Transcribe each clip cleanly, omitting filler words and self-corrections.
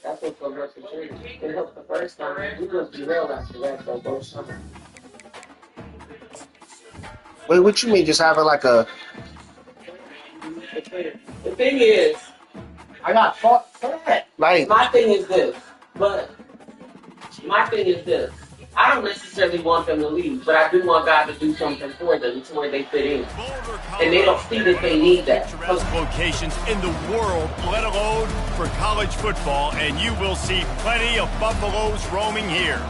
That's what's so much for change. It helped the first time. You just derailed after that, though, both summer. Wait, what you mean? Just having like a... The thing is, I got fought for that. Like, My thing is this. I don't necessarily want them to leave, but I do want God to do something for them to where they fit in. And they don't see that they need that. Locations in the world, let alone for college football, and you will see plenty of Buffaloes roaming here.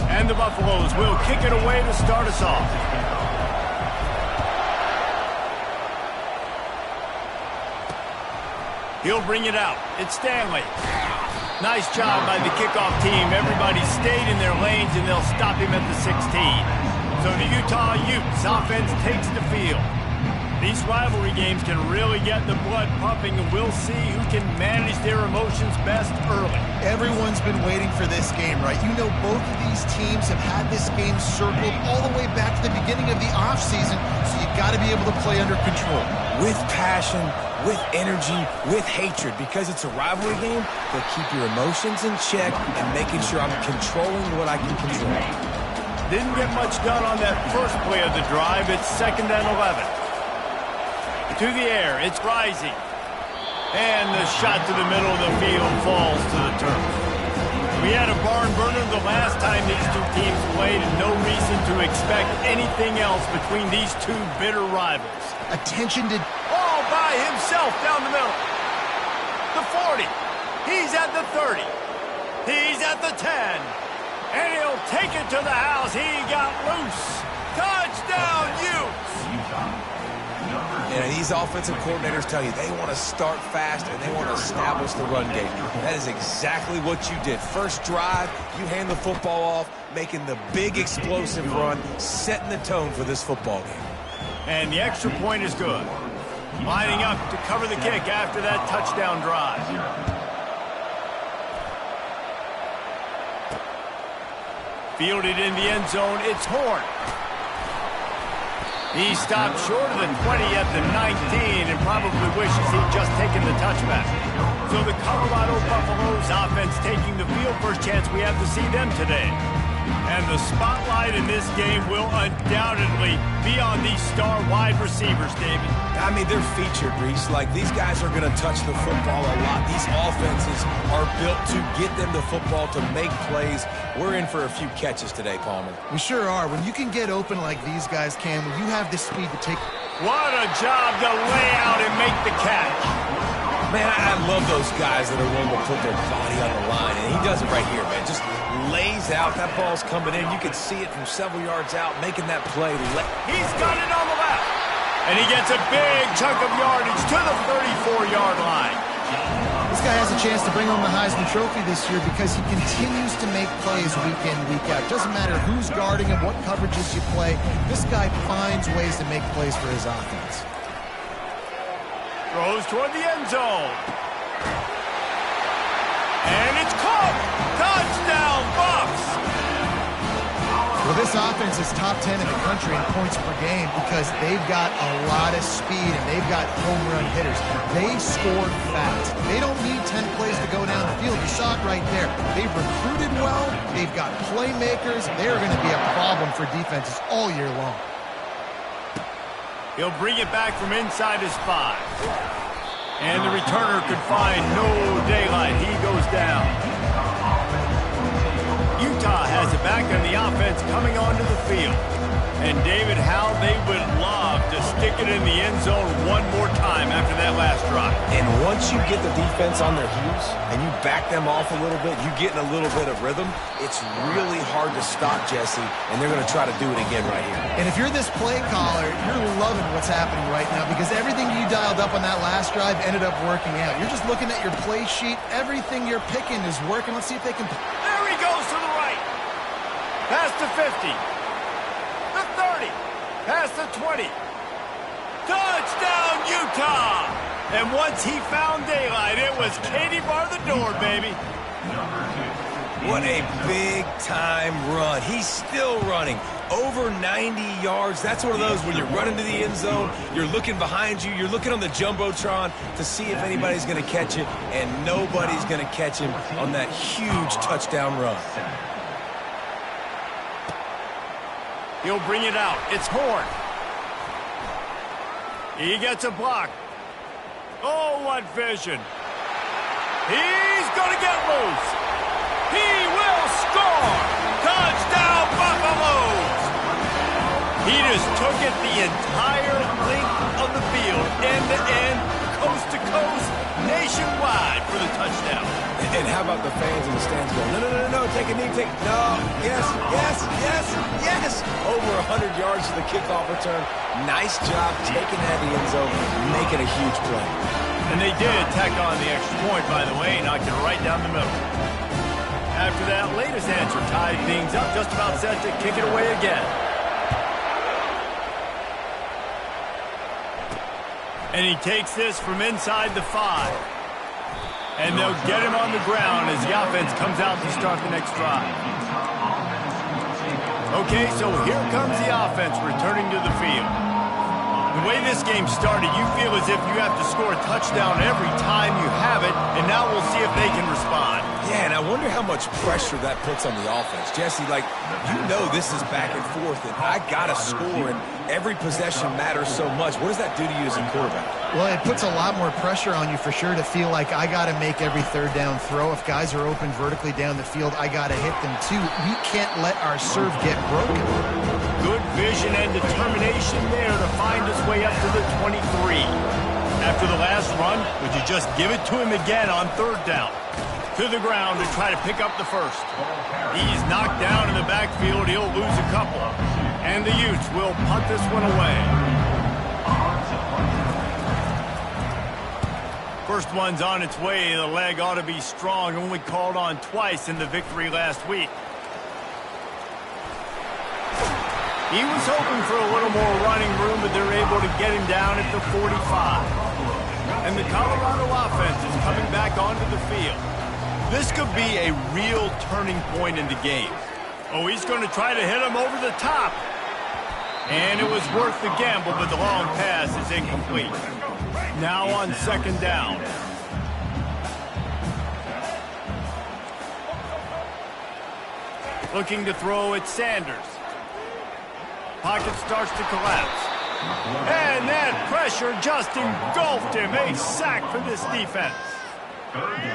And the Buffaloes will kick it away to start us off. He'll bring it out. It's Stanley. Nice job by the kickoff team. Everybody stayed in their lanes, and they'll stop him at the 16. So the Utah Utes offense takes the field. These rivalry games can really get the blood pumping, and we'll see who can manage their emotions best early. Everyone's been waiting for this game, right? You know, both of these teams have had this game circled all the way back to the beginning of the offseason, so you got to be able to play under control. With passion, with energy, with hatred, because it's a rivalry game, but keep your emotions in check and making sure I'm controlling what I can control. Didn't get much done on that first play of the drive. It's 2nd and 11. To the air, it's rising. And the shot to the middle of the field falls to the turf. We had a barn burner the last time these two teams played, and no reason to expect anything else between these two bitter rivals. Attention to... All by himself down the middle. The 40. He's at the 30. He's at the 10. And he'll take it to the house. He got loose. Touchdown, Utes! And these offensive coordinators tell you they want to start fast and they want to establish the run game. That is exactly what you did. First drive, you hand the football off, making the big explosive run, setting the tone for this football game. And the extra point is good. Lining up to cover the kick after that touchdown drive. Fielded in the end zone, it's Horn. He stopped short of the 20 at the 19 and probably wishes he'd just taken the touchback. So the Colorado Buffaloes offense taking the field. First chance we have to see them today. And the spotlight in this game will undoubtedly be on these star wide receivers, David. I mean, they're featured, Reese. Like, these guys are going to touch the football a lot. These offenses are built to get them the football, to make plays. We're in for a few catches today, Palmer. We sure are. When you can get open like these guys can, when you have the speed to take... What a job to lay out and make the catch. Man, I love those guys that are willing to put their body on the line, and he does it right here, man. Just lays out. That ball's coming in. You can see it from several yards out, making that play. He's got it on the left. And he gets a big chunk of yardage to the 34-yard line. This guy has a chance to bring home the Heisman Trophy this year because he continues to make plays week in, week out. It doesn't matter who's guarding him, what coverages you play. This guy finds ways to make plays for his offense. Throws toward the end zone. And it's caught. Touchdown, Buffs. Well, this offense is top 10 in the country in points per game because they've got a lot of speed and they've got home run hitters. They score fast. They don't need 10 plays to go down the field. You saw it right there. They've recruited well. They've got playmakers. They're going to be a problem for defenses all year long. He'll bring it back from inside his 5. And the returner could find no daylight. He goes down. Utah has it back on the offense coming onto the field. And David, how they would love to stick it in the end zone one more time after that last drive. And once you get the defense on their heels and you back them off a little bit, you get in a little bit of rhythm, it's really hard to stop Jesse, and they're going to try to do it again right here. And if you're this play caller, you're loving what's happening right now because everything you dialed up on that last drive ended up working out. You're just looking at your play sheet. Everything you're picking is working. Let's see if they can... There he goes to the right. Past the 50. The 30. Past the 20. Touchdown, Utah! And once he found daylight, it was Katie bar the door, baby. What a big-time run. He's still running. Over 90 yards. That's one of those when you're running to the end zone, you're looking behind you, you're looking on the Jumbotron to see if anybody's going to catch it, and nobody's going to catch him on that huge touchdown run. He'll bring it out. It's Horn. He gets a block. Oh, what vision. He's going to get loose. He will score. Touchdown, Buffaloes. He just took it the entire length of the field, end to end, coast to coast, nationwide for the touchdown. And how about the fans in the stands going, no, no, no, no, take a knee, take, no, yes, yes, yes, yes. Over 100 yards to the kickoff return. Nice job taking that to the end zone, making a huge play. And they did tack on the extra point, by the way, knocked it right down the middle. After that latest answer tied things up, just about set to kick it away again. And he takes this from inside the 5. And they'll get him on the ground as the offense comes out to start the next drive. Okay, so here comes the offense returning to the field. The way this game started, you feel as if you have to score a touchdown every time you have it, and now we'll see if they can respond. Yeah, and I wonder how much pressure that puts on the offense. Jesse, like, you know this is back and forth, and I got to score, and every possession matters so much. What does that do to you as a quarterback? Well, it puts a lot more pressure on you for sure to feel like I got to make every third down throw. If guys are open vertically down the field, I got to hit them too. We can't let our serve get broken. Good vision and determination there to find his way up to the 23. After the last run, would you just give it to him again on third down? To the ground to try to pick up the first. He's knocked down in the backfield. He'll lose a couple. And the Utes will punt this one away. First one's on its way. The leg ought to be strong. Only called on twice in the victory last week. He was hoping for a little more running room, but they're able to get him down at the 45. And the Colorado offense is coming back onto the field. This could be a real turning point in the game. Oh, he's going to try to hit him over the top. And it was worth the gamble, but the long pass is incomplete. Now on second down. Looking to throw at Sanders. Pocket starts to collapse. And that pressure just engulfed him. A sack for this defense.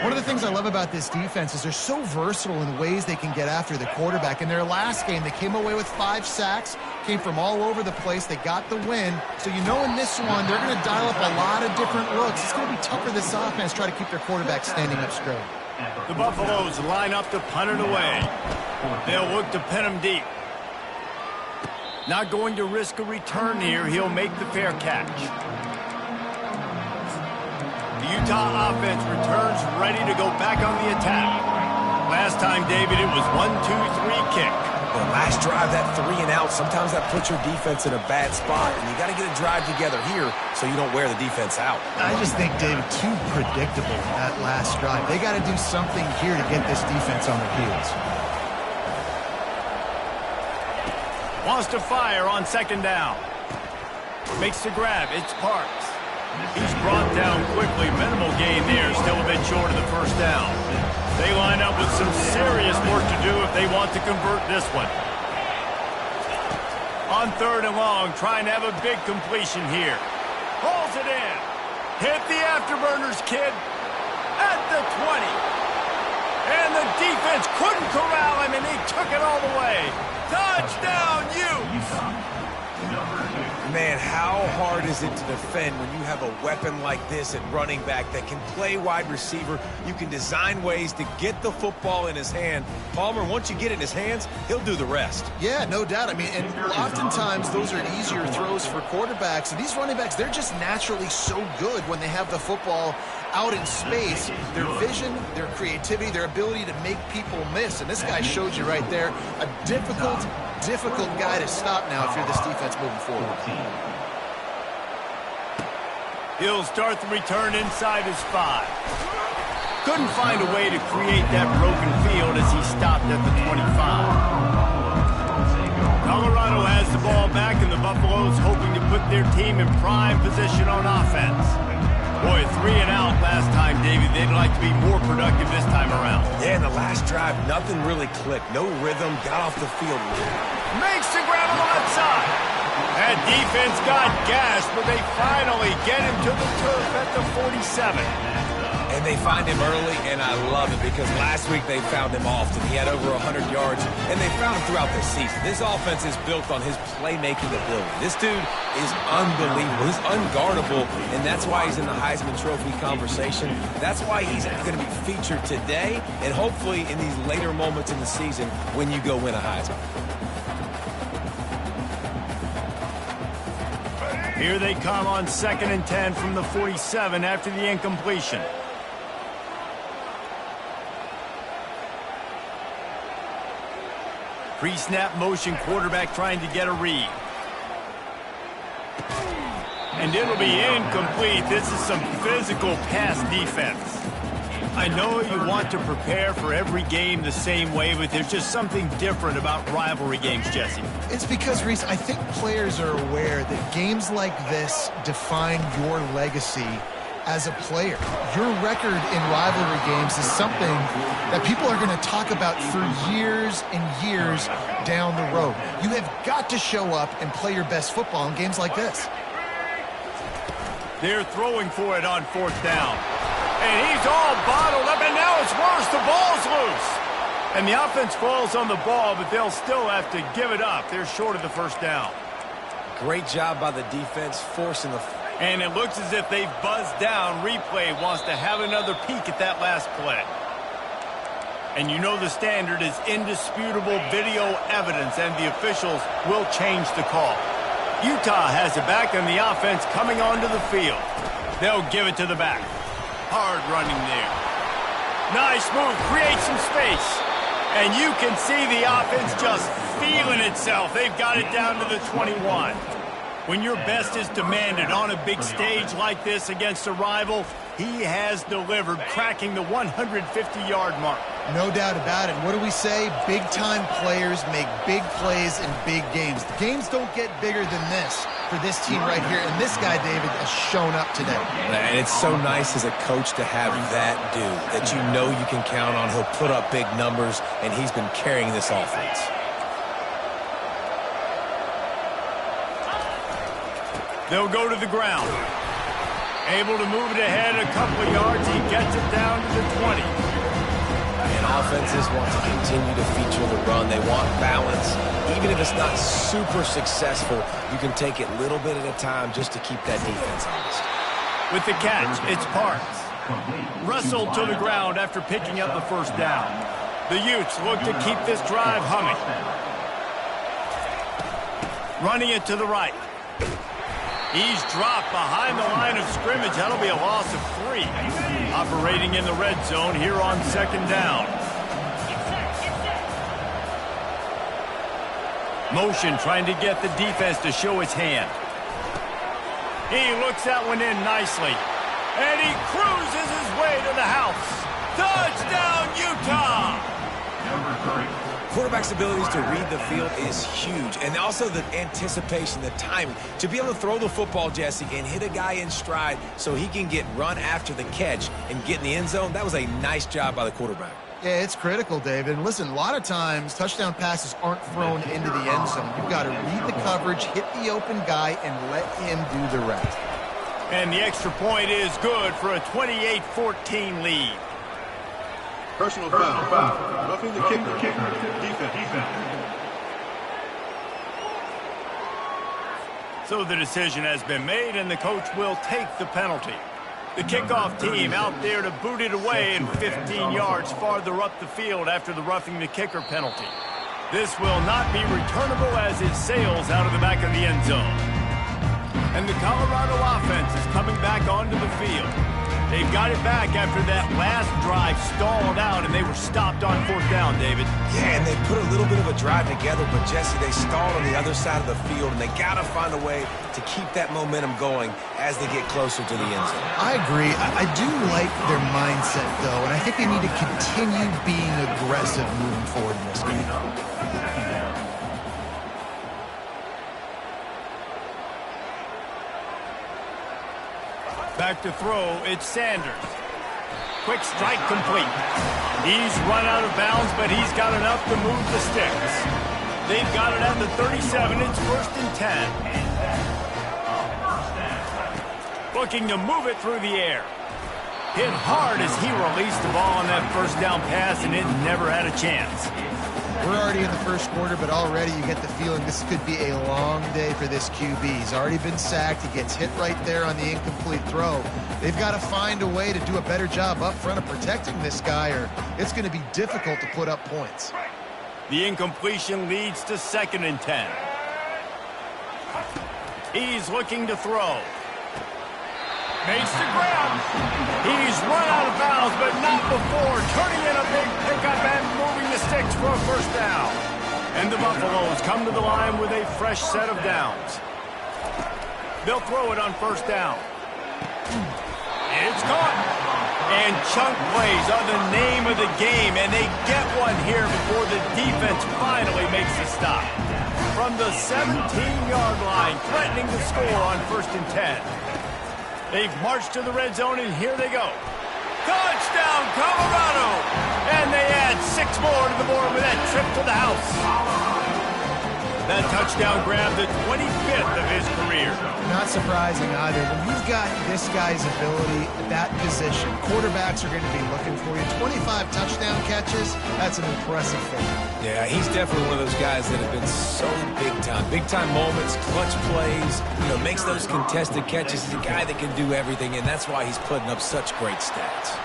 One of the things I love about this defense is they're so versatile in ways they can get after the quarterback. In their last game, they came away with 5 sacks, came from all over the place. They got the win. So you know in this one, they're going to dial up a lot of different looks. It's going to be tough for this offense to try to keep their quarterback standing up straight. The Buffaloes line up to punt it away. They'll look to pin him deep. Not going to risk a return here. He'll make the fair catch. The Utah offense returns ready to go back on the attack. Last time, David, it was 1-2-3 kick. The last drive, that 3 and out, sometimes that puts your defense in a bad spot, and you got to get a drive together here so you don't wear the defense out. I just think, David, too predictable in that last drive. They got to do something here to get this defense on their heels. Wants to fire on second down. Makes the grab. It's Parks. He's brought down quickly. Minimal gain there. Still a bit short of the first down. They line up with some serious work to do if they want to convert this one. On third and long, trying to have a big completion here. Pulls it in. Hit the afterburners, kid. At the 20. And the defense couldn't corral him, and he took it all the way. Touchdown, Utes! Man, how hard is it to defend when you have a weapon like this at running back that can play wide receiver? You can design ways to get the football in his hand. Palmer, once you get it in his hands, he'll do the rest. Yeah, no doubt. I mean, and oftentimes those are easier throws for quarterbacks. And these running backs, they're just naturally so good when they have the football out in space. Their vision, their creativity, their ability to make people miss. And this guy showed you right there, a difficult guy to stop now if you're this defense moving forward. He'll start the return inside his 5. Couldn't find a way to create that broken field as he stopped at the 25. Colorado has the ball back, and the Buffaloes hoping to put their team in prime position on offense. Boy, 3 and out last time, Davey. They'd like to be more productive this time around. Yeah, in the last drive, nothing really clicked. No rhythm, got off the field. Makes the grab on the left side. That defense got gashed, but they finally get him to the turf at the 47. And they find him early, and I love it because last week they found him often. He had over 100 yards, and they found him throughout the season. This offense is built on his playmaking ability. This dude is unbelievable. He's unguardable, and that's why he's in the Heisman Trophy conversation. That's why he's going to be featured today and hopefully in these later moments in the season when you go win a Heisman. Here they come on 2nd and 10 from the 47 after the incompletion. Pre-snap motion, quarterback trying to get a read. And it'll be incomplete. This is some physical pass defense. I know you want to prepare for every game the same way, but there's just something different about rivalry games, Jesse. It's because, Reese, I think players are aware that games like this define your legacy as a player. Your record in rivalry games is something that people are going to talk about for years and years down the road. You have got to show up and play your best football in games like this. They're throwing for it on 4th down. And he's all bottled up, and now it's worse. The ball's loose. And the offense falls on the ball, but they'll still have to give it up. They're short of the 1st down. Great job by the defense forcing the... And it looks as if they've buzzed down. Replay wants to have another peek at that last play. And you know the standard is indisputable video evidence, and the officials will change the call. Utah has it back, and the offense coming onto the field. They'll give it to the back. Hard running there. Nice move, creates some space. And you can see the offense just feeling itself. They've got it down to the 21. When your best is demanded on a big stage like this against a rival, he has delivered, cracking the 150-yard mark. No doubt about it. What do we say? Big-time players make big plays in big games. The games don't get bigger than this for this team right here, and this guy, David, has shown up today. And it's so nice as a coach to have that dude that you know you can count on. He'll put up big numbers, and he's been carrying this offense. They'll go to the ground. Able to move it ahead a couple of yards. He gets it down to the 20. And offenses want to continue to feature the run. They want balance. Even if it's not super successful, you can take it little bit at a time just to keep that defense honest. With the catch, it's Parks. Wrestled to the ground after picking up the 1st down. The Utes look to keep this drive humming. Running it to the right. He's dropped behind the line of scrimmage. That'll be a loss of 3. Operating in the red zone here on 2nd down. Motion trying to get the defense to show his hand. He looks that one in nicely. And he cruises his way to the house. Touchdown, Utah! Quarterback's abilities to read the field is huge, and also the anticipation, the timing. To be able to throw the football, Jesse, and hit a guy in stride so he can get run after the catch and get in the end zone, that was a nice job by the quarterback. Yeah, it's critical, David. And listen, a lot of times touchdown passes aren't thrown into the end zone. You've got to read the coverage, hit the open guy, and let him do the rest. And the extra point is good for a 28-14 lead. Personal foul. Roughing the kicker. Defense. So the decision has been made, and the coach will take the penalty. The kickoff team out there to boot it away and 15 yards farther up the field after the roughing the kicker penalty. This will not be returnable as it sails out of the back of the end zone. And the Colorado offense is coming back onto the field. They've got it back after that last drive stalled out, and they were stopped on 4th down, David. Yeah, and they put a little bit of a drive together, but, Jesse, they stalled on the other side of the field, and they got to find a way to keep that momentum going as they get closer to the end zone. I agree. I do like their mindset, though, and I think they need to continue being aggressive moving forward in this game. Back to throw, it's Sanders. Quick strike complete. He's run out of bounds, but he's got enough to move the sticks. They've got it at the 37. It's 1st and 10. Looking to move it through the air. Hit hard as he released the ball on that 1st down pass, and it never had a chance. We're already in the 1st quarter, but already you get the feeling this could be a long day for this QB. He's already been sacked. He gets hit right there on the incomplete throw. They've got to find a way to do a better job up front of protecting this guy, or it's going to be difficult to put up points. The incompletion leads to 2nd and 10. He's looking to throw. Makes the grab. He's run out of bounds, but not before turning in a big pickup and moving the sticks for a 1st down. And the Buffaloes come to the line with a fresh set of downs. They'll throw it on 1st down. It's caught. And chunk plays are the name of the game, and they get one here before the defense finally makes a stop. From the 17-yard line, threatening to score on 1st and 10. They've marched to the red zone, and here they go. Touchdown, Colorado! And they add 6 more to the board with that trip to the house. That touchdown grabbed the 25th of his career. Not surprising either. When you've got this guy's ability at that position, quarterbacks are going to be looking for you. 25 touchdown catches, that's an impressive thing. Yeah, he's definitely one of those guys that have been so big time. Big time moments, clutch plays, makes those contested catches. He's a guy that can do everything, and that's why he's putting up such great stats.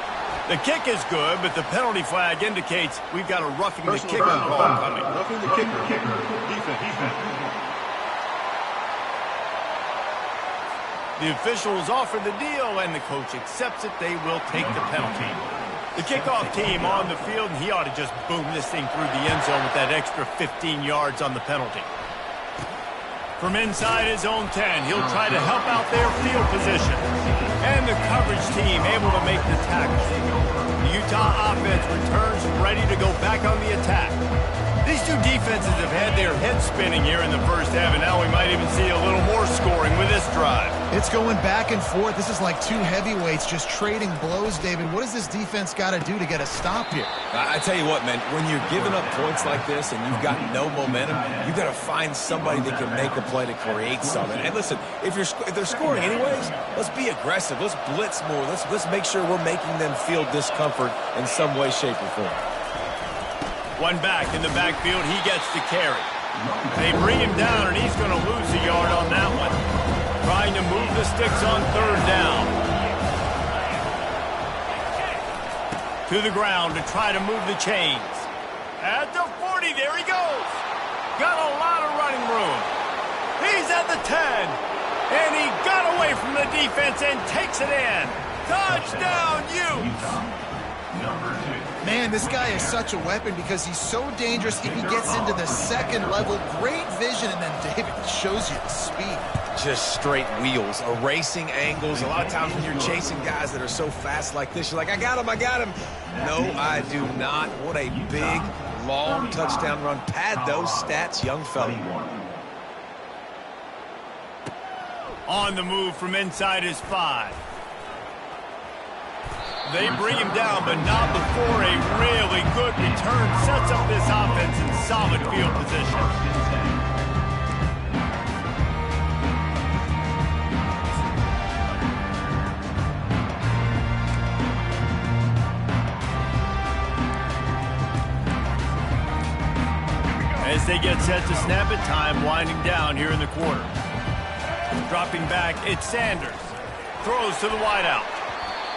The kick is good, but the penalty flag indicates we've got a roughing the kicker call coming. Roughing the kicker. Defense. The officials offer the deal, and the coach accepts it. They will take the penalty. The kickoff team on the field, and he ought to just boom this thing through the end zone with that extra 15 yards on the penalty. From inside his own 10, he'll try to help out their field position. And the coverage team able to make the tackle. The Utah offense returns ready to go back on the attack. These two defenses have had their heads spinning here in the 1st half, and now we might even see a little more scoring with this drive. It's going back and forth. This is like two heavyweights just trading blows, David. What does this defense got to do to get a stop here? I tell you what, man, when you're giving up points like this and you've got no momentum, you've got to find somebody that can make a play to create something. And listen, if they're scoring anyways, let's be aggressive. Let's blitz more. Let's make sure we're making them feel discomfort in some way, shape, or form. One back in the backfield, he gets the carry. They bring him down, and he's going to lose a yard on that one. Trying to move the sticks on 3rd down. To the ground to try to move the chains. At the 40, there he goes. Got a lot of running room. He's at the 10. And he got away from the defense and takes it in. Touchdown, Utes! Man, this guy is such a weapon because he's so dangerous if he gets into the 2nd level. Great vision, and then David shows you the speed. Just straight wheels, erasing angles. A lot of times when you're chasing guys that are so fast like this, you're like, I got him. No, I do not. What a big, long touchdown run. Pad those stats, young fella. On the move from inside his 5. They bring him down, but not before a really good return sets up this offense in solid field position. As they get set to snap it, time winding down here in the quarter. Dropping back, it's Sanders. Throws to the wideout.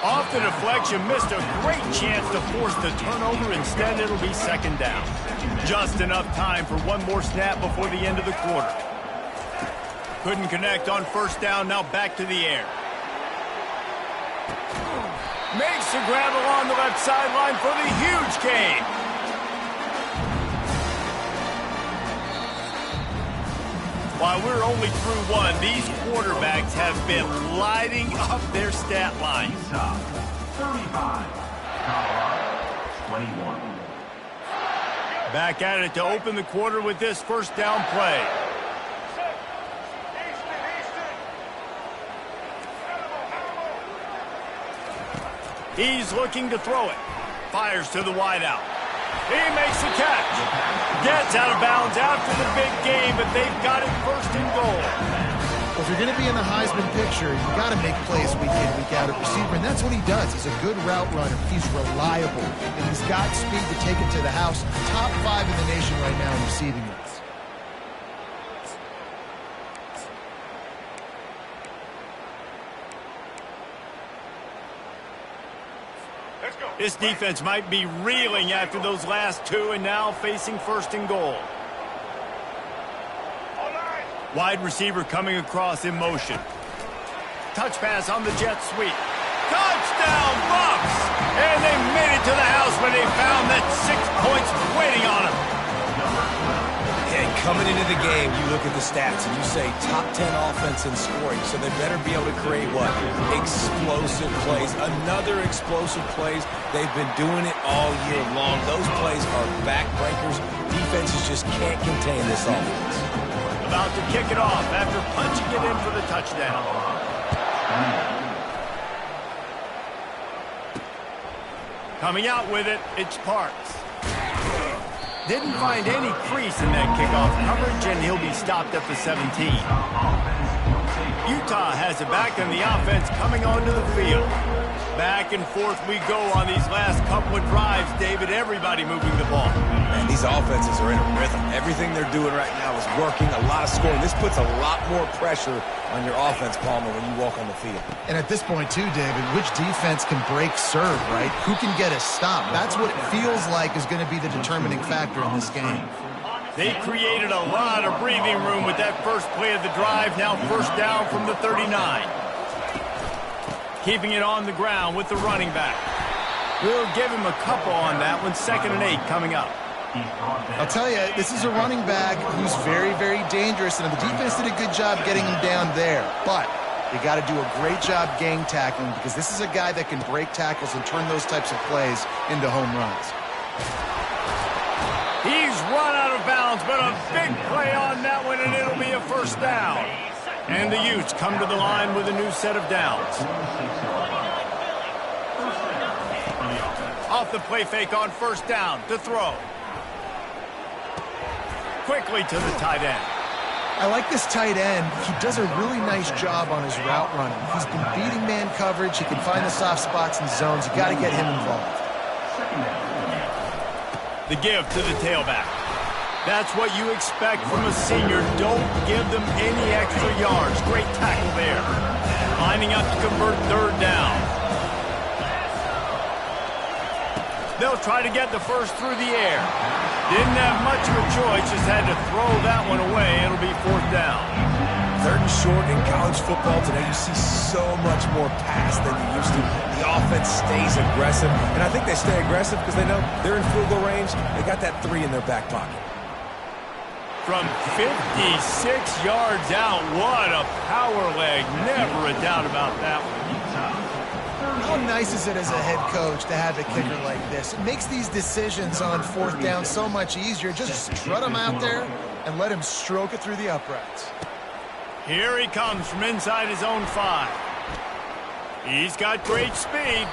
Off the deflection, missed a great chance to force the turnover. Instead, it'll be 2nd down. Just enough time for one more snap before the end of the quarter. Couldn't connect on 1st down, now back to the air. Makes the grab along the left sideline for the huge gain. While we're only through one, these quarterbacks have been lighting up their stat lines. 35. 21. Back at it to open the quarter with this first down play. He's looking to throw it. Fires to the wideout. He makes the catch. Gets out of bounds after the big game, but they've got it first and goal. Well, if you're going to be in the Heisman picture, you got to make plays week in, week out at receiver, and that's what he does. He's a good route runner. He's reliable, and he's got speed to take it to the house. Top 5 in the nation right now in receiving yards. This defense might be reeling after those last two and now facing first and goal. Wide receiver coming across in motion. Touch pass on the jet sweep. Touchdown Bucks! And they made it to the house when they found that 6 points waiting on them. And coming into the game, you look at the stats and you say top 10 offense in scoring, so they better be able to create what? Explosive plays. Another explosive plays. They've been doing it all year long. Those plays are backbreakers. Defenses just can't contain this offense. About to kick it off after punching it in for the touchdown. Coming out with it, it's Parks. Didn't find any crease in that kickoff coverage, and he'll be stopped at the 17. Utah has it back in the offense coming onto the field. Back and forth we go on these last couple of drives, David. Everybody moving the ball. Man, these offenses are in a rhythm. Everything they're doing right now is working. A lot of scoring. This puts a lot more pressure on your offense, Palmer, when you walk on the field. And at this point, too, David, which defense can break serve, right? Who can get a stop? That's what it feels like is going to be the determining factor in this game. They created a lot of breathing room with that first play of the drive. Now first down from the 39. Keeping it on the ground with the running back. We'll give him a couple on that one. 2nd and 8 coming up. I'll tell you, this is a running back who's very, very dangerous, and the defense did a good job getting him down there. But they got to do a great job gang tackling, because this is a guy that can break tackles and turn those types of plays into home runs. He's run out of bounds, but a big play on that one, and it'll be a first down. And the Utes come to the line with a new set of downs. Off the play fake on first down to throw. Quickly to the tight end. I like this tight end. He does a really nice job on his route running. He's been beating man coverage. He can find the soft spots and zones. You got to get him involved. The give to the tailback. That's what you expect from a senior. Don't give them any extra yards. Great tackle there. Lining up to convert third down. They'll try to get the first through the air. Didn't have much of a choice, just had to throw that one away. It'll be fourth down. 3rd and short in college football today. You see so much more pass than you used to. The offense stays aggressive, and I think they stay aggressive because they know they're in field goal range. They got that 3 in their back pocket. From 56 yards out, what a power leg. Never a doubt about that one. How nice is it as a head coach to have a kicker like this? It makes these decisions on 4th down so much easier. Just strut him out there and let him stroke it through the uprights. Here he comes from inside his own 5. He's got great speed.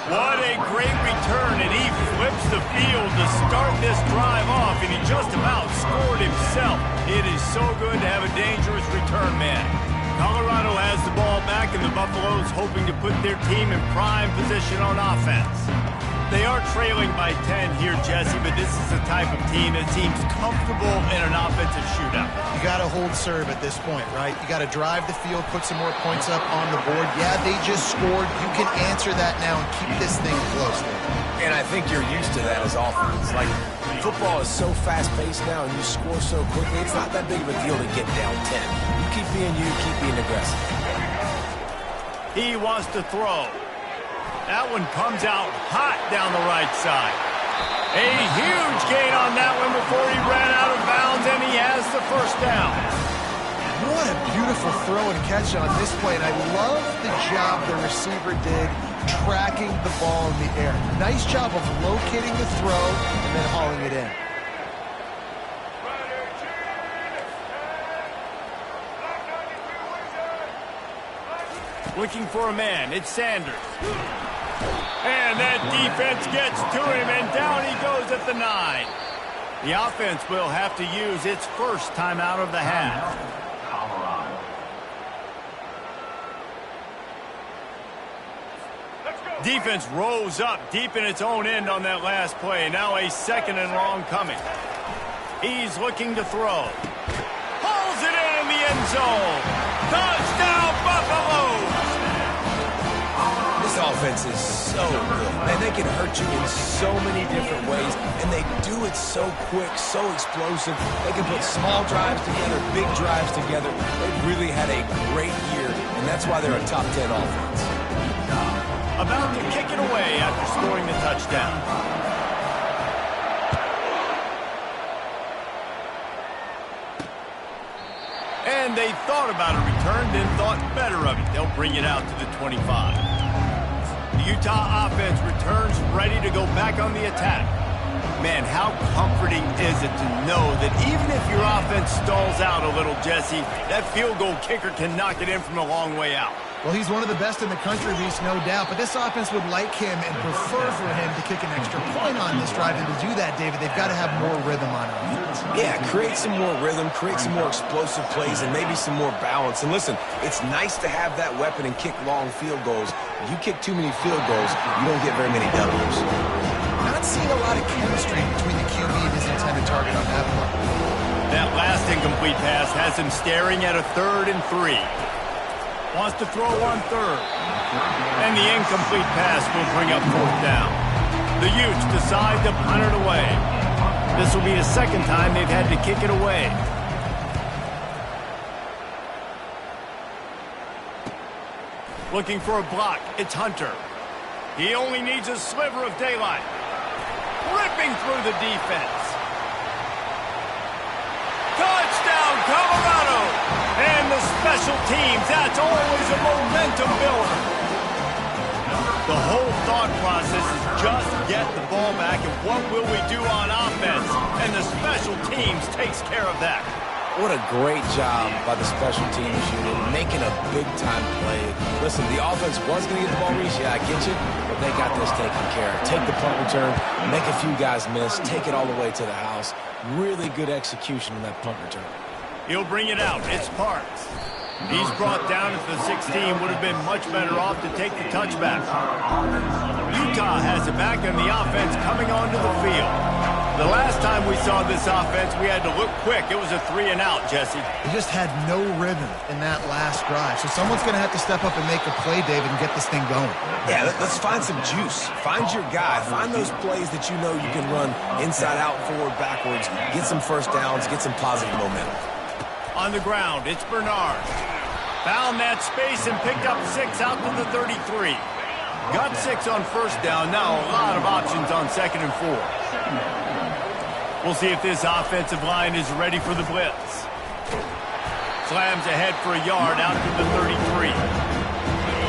What a great return, and he flips the field to start this drive off, and he just about scored himself. It is so good to have a dangerous return man. Colorado has the ball back, and the Buffaloes hoping to put their team in prime position on offense. They are trailing by 10 here, Jesse, but this is the type of team that seems comfortable in an offensive shootout. You got to hold serve at this point, right? You got to drive the field, put some more points up on the board. Yeah, they just scored. You can answer that now and keep this thing close. And I think you're used to that as offense. Like, football is so fast-paced now, and you score so quickly, it's not that big of a deal to get down 10. You keep being aggressive. He wants to throw. That one comes out hot down the right side. A huge gain on that one before he ran out of bounds, and he has the first down. What a beautiful throw and catch on this play, and I love the job the receiver did tracking the ball in the air. Nice job of locating the throw and then hauling it in. Looking for a man, it's Sanders. And that defense gets to him, and down he goes at the 9. The offense will have to use its first timeout of the half. Defense rose up deep in its own end on that last play. Now a 2nd and long coming. He's looking to throw. Hauls it in the end zone. Touchdown, Buffalo! This offense is so good. Man, they can hurt you in so many different ways, and they do it so quick, so explosive. They can put small drives together, big drives together. They've really had a great year, and that's why they're a top 10 offense. About to kick it away after scoring the touchdown. And they thought about a return, then thought better of it. They'll bring it out to the 25. The Utah offense returns ready to go back on the attack. Man, how comforting is it to know that even if your offense stalls out a little, Jesse, that field goal kicker can knock it in from a long way out. Well, he's one of the best in the country, Reese, no doubt. But this offense would like him and prefer for him to kick an extra point on this drive. And to do that, David, they've got to have more rhythm on offense. Yeah, create some more rhythm, create some more explosive plays, and maybe some more balance. And listen, it's nice to have that weapon and kick long field goals. If you kick too many field goals, you don't get very many W's. Not seeing a lot of chemistry between the QB and his intended target on that play. That last incomplete pass has him staring at a 3rd and 3. Wants to throw on 3rd. And the incomplete pass will bring up 4th down. The Utes decide to punt it away. This will be the 2nd time they've had to kick it away. Looking for a block, it's Hunter. He only needs a sliver of daylight. Ripping through the defense. Touchdown, Colorado! And the special teams, that's always a momentum builder. The whole thought process is just get the ball back, and what will we do on offense? And the special teams takes care of that. What a great job by the special teams unit, making a big-time play. Listen, the offense was going to get the ball reached. Yeah, I get you, but they got this taken care of. Take the punt return, make a few guys miss, take it all the way to the house. Really good execution on that punt return. He'll bring it out. It's Parks. He's brought down at the 16. Would have been much better off to take the touchback. Utah has it back, and the offense coming onto the field. The last time we saw this offense, we had to look quick. It was a 3 and out, Jesse. They just had no rhythm in that last drive. So someone's going to have to step up and make a play, David, and get this thing going. Yeah, let's find some juice. Find your guy. Find those plays that you know you can run inside out, forward, backwards. Get some first downs. Get some positive momentum. On the ground, it's Bernard. Found that space and picked up 6 out to the 33. Got 6 on first down. Now a lot of options on 2nd and 4. We'll see if this offensive line is ready for the blitz. Slams ahead for a yard out to the 33.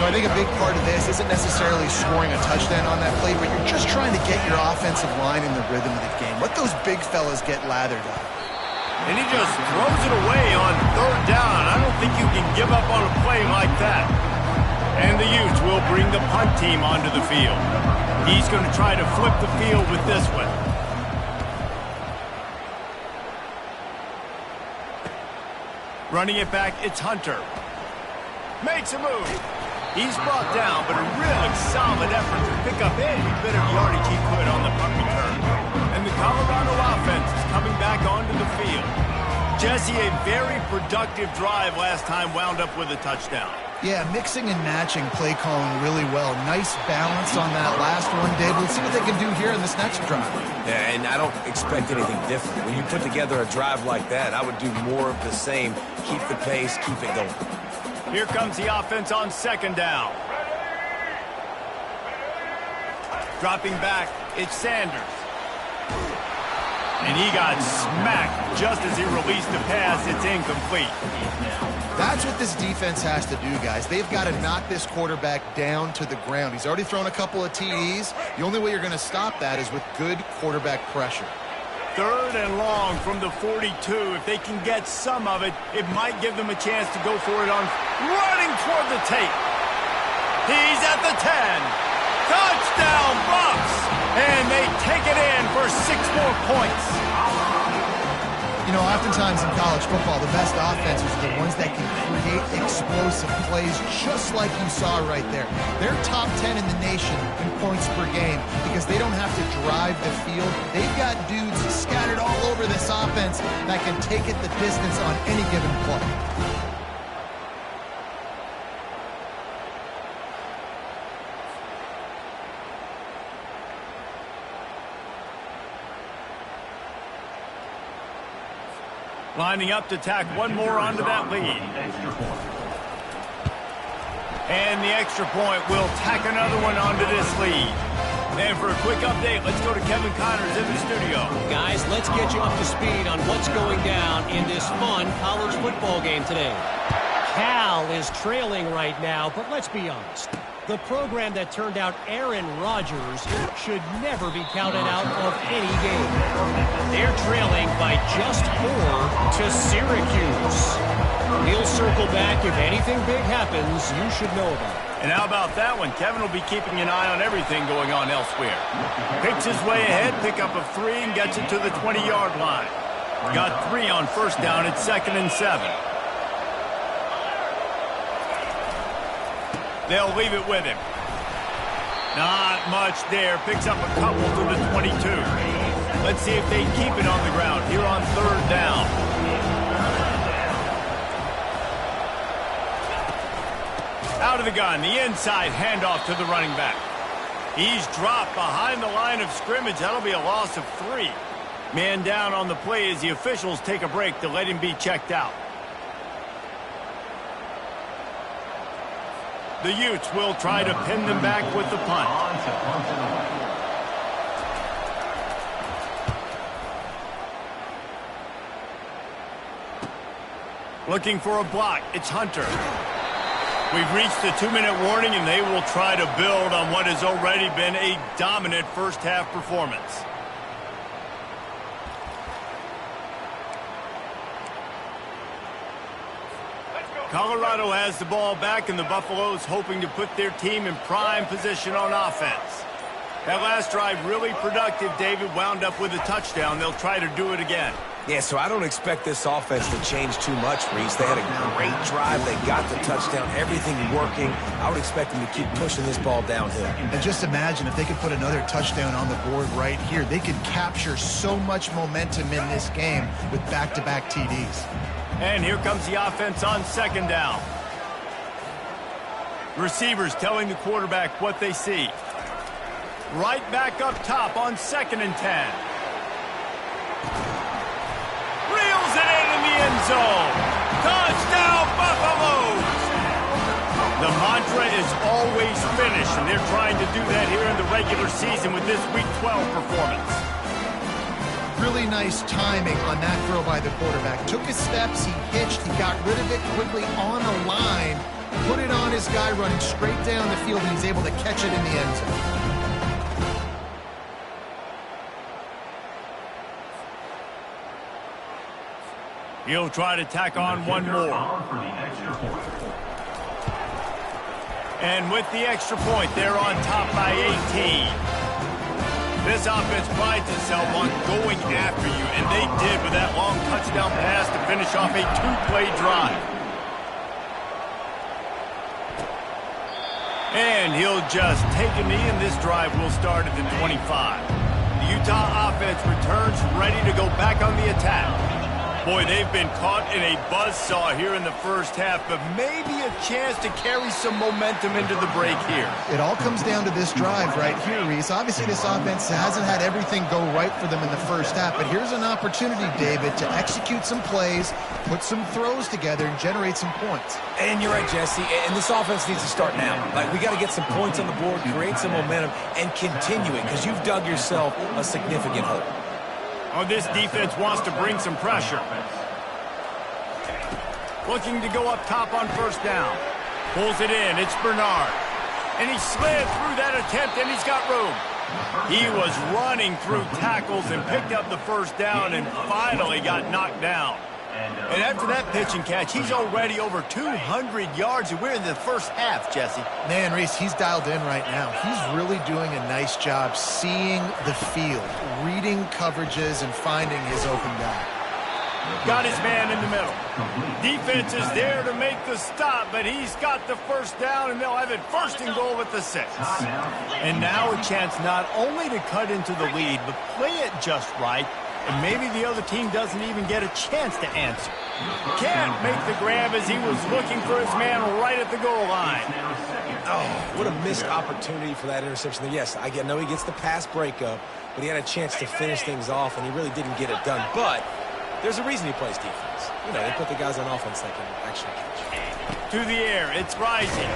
I think a big part of this isn't necessarily scoring a touchdown on that play, but you're just trying to get your offensive line in the rhythm of the game. Let those big fellas get lathered up. And he just throws it away on 3rd down. I don't think you can give up on a play like that. And the Utes will bring the punt team onto the field. He's going to try to flip the field with this one. Running it back, it's Hunter. Makes a move. He's brought down, but a really solid effort to pick up any bit of yardage he could on the punt return. And the Colorado offense is coming back onto the field. Jesse, a very productive drive last time wound up with a touchdown. Yeah, mixing and matching play calling really well. Nice balance on that last one, Dave. Let's see what they can do here in this next drive. Yeah, and I don't expect anything different. When you put together a drive like that, I would do more of the same. Keep the pace, keep it going. Here comes the offense on 2nd down. Dropping back, it's Sanders. And he got smacked just as he released the pass. It's incomplete. That's what this defense has to do, guys. They've got to knock this quarterback down to the ground. He's already thrown a couple of TDs. The only way you're going to stop that is with good quarterback pressure. 3rd and long from the 42. If they can get some of it, it might give them a chance to go for it on running toward the tape. He's at the 10. Touchdown, Bucks! And they take it in for 6 more points. You know, oftentimes in college football, the best offenses are the ones that can create explosive plays, just like you saw right there. They're top 10 in the nation in points per game because they don't have to drive the field. They've got dudes scattered all over this offense that can take it the distance on any given play. Lining up to tack one more onto that lead. And the extra point will tack another one onto this lead. And for a quick update, let's go to Kevin Connors in the studio. Guys, let's get you up to speed on what's going down in this fun college football game today. Cal is trailing right now, but let's be honest. The program that turned out Aaron Rodgers should never be counted out of any game. They're trailing by just 4 to Syracuse. He'll circle back if anything big happens you should know about. And how about that one? Kevin will be keeping an eye on everything going on elsewhere. Picks his way ahead, pick up a 3, and gets it to the 20-yard line. Got 3 on 1st down at 2nd and 7. They'll leave it with him. Not much there. Picks up a couple to the 22. Let's see if they keep it on the ground here on 3rd down. Out of the gun, the inside handoff to the running back. He's dropped behind the line of scrimmage. That'll be a loss of 3. Man down on the play as the officials take a break to let him be checked out. The Utes will try to pin them back with the punt. Looking for a block. It's Hunter. We've reached the 2-minute warning, and they will try to build on what has already been a dominant first-half performance. Colorado has the ball back, and the Buffaloes hoping to put their team in prime position on offense. That last drive really productive. David wound up with a touchdown. They'll try to do it again. Yeah, so I don't expect this offense to change too much, Reese. They had a great drive. They got the touchdown, everything working. I would expect them to keep pushing this ball downhill. And just imagine if they could put another touchdown on the board right here. They could capture so much momentum in this game with back-to-back TDs. And here comes the offense on 2nd down. Receivers telling the quarterback what they see. Right back up top on 2nd and 10. Reels it in the end zone. Touchdown, Buffaloes! The mantra is always finish, and they're trying to do that here in the regular season with this Week 12 performance. Really nice timing on that throw by the quarterback. Took his steps, he hitched, he got rid of it quickly on a line, put it on his guy running straight down the field, and he's able to catch it in the end zone. He'll try to tack on one more. And with the extra point, they're on top by 18. This offense prides itself on going after you, and they did with that long touchdown pass to finish off a 2-play drive. And he'll just take a knee, and this drive will start at the 25. The Utah offense returns ready to go back on the attack. Boy, they've been caught in a buzzsaw here in the first half, but maybe a chance to carry some momentum into the break here. It all comes down to this drive right here, Reese. Obviously, this offense hasn't had everything go right for them in the first half, but here's an opportunity, David, to execute some plays, put some throws together, and generate some points. And you're right, Jesse, and this offense needs to start now. Like, we got to get some points on the board, create some momentum, and continue it, because you've dug yourself a significant hole. Oh, this defense wants to bring some pressure. Looking to go up top on first down. Pulls it in. It's Bernard. And he slid through that attempt, and he's got room. He was running through tackles and picked up the first down and finally got knocked down. And after that pitch and catch, he's already over 200 yards, and we're in the first half, Jesse. Man, Reese, he's dialed in right now. He's really doing a nice job seeing the field, reading coverages, and finding his open guy. Got his man in the middle. Defense is there to make the stop, but he's got the first down, and they'll have it first and goal at the 6. And now a chance not only to cut into the lead, but play it just right, and maybe the other team doesn't even get a chance to answer. Can't make the grab as he was looking for his man right at the goal line. Oh, what a missed opportunity for that interception there. Yes, I know he gets the pass breakup, but he had a chance to finish things off, and he really didn't get it done. But there's a reason he plays defense. You know, they put the guys on offense that can actually catch. To the air, it's Rising.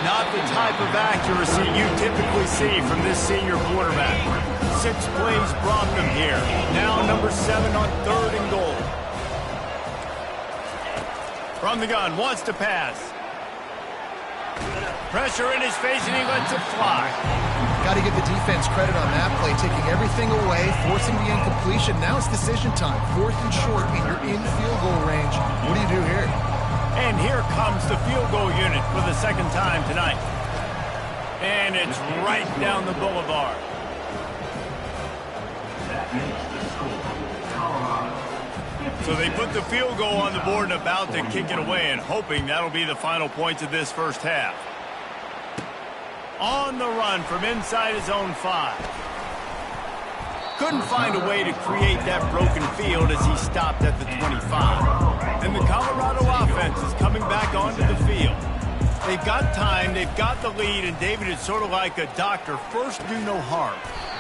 Not the type of accuracy you typically see from this senior quarterback. 6 plays brought them here. Now number 7 on 3rd and goal. From the gun, wants to pass. Pressure in his face, and he lets it fly. Got to give the defense credit on that play, taking everything away, forcing the incompletion. Now it's decision time. 4th and short, and you're in field goal range. What do you do here? And here comes the field goal unit for the 2nd time tonight. And it's right down the boulevard. So they put the field goal on the board and about to kick it away, and hoping that'll be the final points of this first half. On the run from inside his own 5. Couldn't find a way to create that broken field as he stopped at the 25. And the Colorado offense is coming back onto the field. They've got time, they've got the lead, and David is sort of like a doctor. First, do no harm.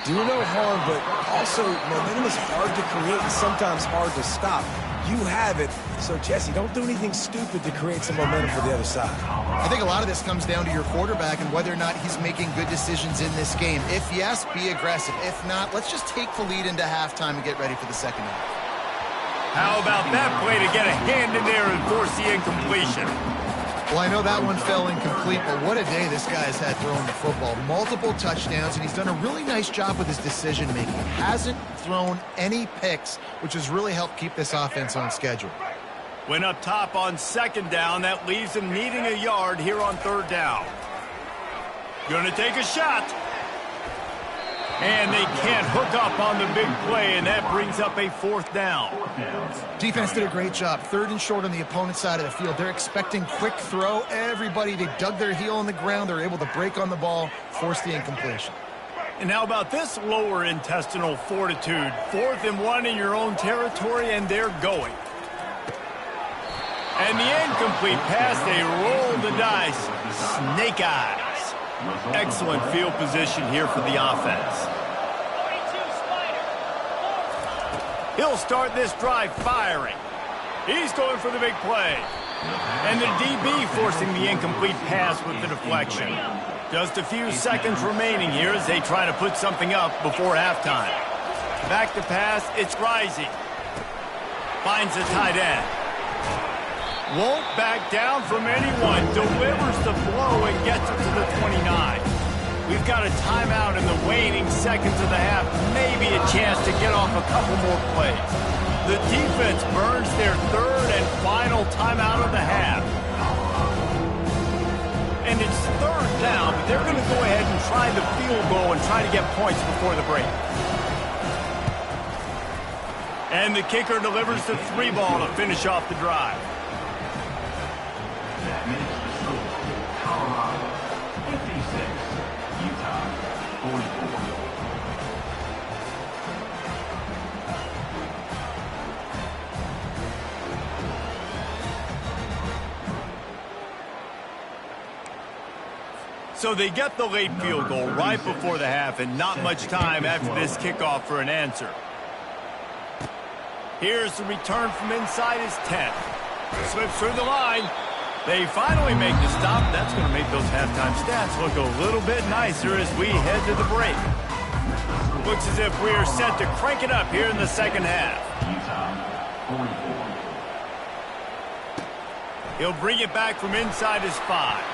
Do no harm, but also momentum is hard to create and sometimes hard to stop. You have it, so Jesse, don't do anything stupid to create some momentum for the other side. I think a lot of this comes down to your quarterback and whether or not he's making good decisions in this game. If yes, be aggressive. If not, let's just take the lead into halftime and get ready for the second half. How about that play to get a hand in there and force the incompletion? Well, I know that one fell incomplete, but what a day this guy has had throwing the football. Multiple touchdowns, and he's done a really nice job with his decision-making. Hasn't thrown any picks, which has really helped keep this offense on schedule. Went up top on 2nd down. That leaves him needing a yard here on 3rd down. Gonna take a shot. And they can't hook up on the big play, and that brings up a 4th down. Defense did a great job. 3rd and short on the opponent's side of the field. They're expecting quick throw. Everybody, they dug their heel on the ground. They're able to break on the ball, force the incompletion. And how about this lower intestinal fortitude? 4th and 1 in your own territory, and they're going. And the incomplete pass, they roll the dice. Snake eyes. Excellent field position here for the offense. He'll start this drive firing. He's going for the big play. And the DB forcing the incomplete pass with the deflection. Just a few seconds remaining here as they try to put something up before halftime. Back to pass, it's Rising. Finds the tight end. Won't back down from anyone. Delivers the blow and gets it to the 29. We've got a timeout in the waning seconds of the half. Maybe a chance to get off a couple more plays. The defense burns their 3rd and final timeout of the half. And it's 3rd down, but they're going to go ahead and try the field goal and try to get points before the break. And the kicker delivers the 3 ball to finish off the drive. Colorado 56, Utah 44. So they get the late field goal right before the half and not much time after this kickoff for an answer. Here's the return from inside his 10. Slips through the line. They finally make the stop. That's going to make those halftime stats look a little bit nicer as we head to the break. Looks as if we are set to crank it up here in the second half. He'll bring it back from inside his 5.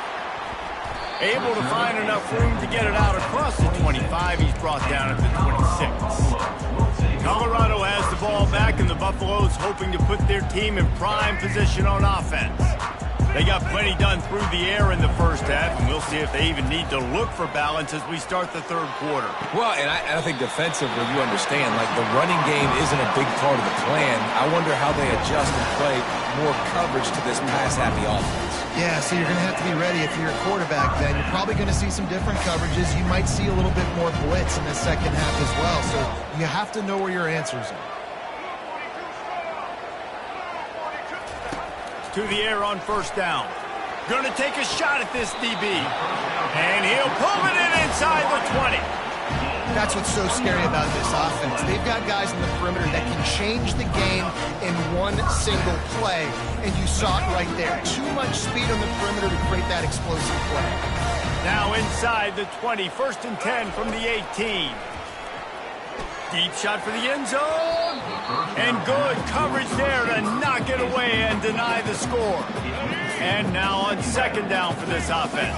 Able to find enough room to get it out across the 25. He's brought down at the 26. Colorado has the ball back, and the Buffaloes hoping to put their team in prime position on offense. They got plenty done through the air in the first half, and we'll see if they even need to look for balance as we start the third quarter. Well, and I think defensively, you understand, like the running game isn't a big part of the plan. I wonder how they adjust and play more coverage to this pass-happy offense. Yeah, so you're going to have to be ready if you're a quarterback then. You're probably going to see some different coverages. You might see a little bit more blitz in the second half as well. So you have to know where your answers are. To the air on first down. Going to take a shot at this DB. And he'll pull it in inside the 20. That's what's so scary about this offense. They've got guys in the perimeter that can change the game in one single play. And you saw it right there. Too much speed on the perimeter to create that explosive play. Now inside the 20. First and 10 from the 18. Deep shot for the end zone. And good coverage there to knock it away and deny the score. And now on second down for this offense.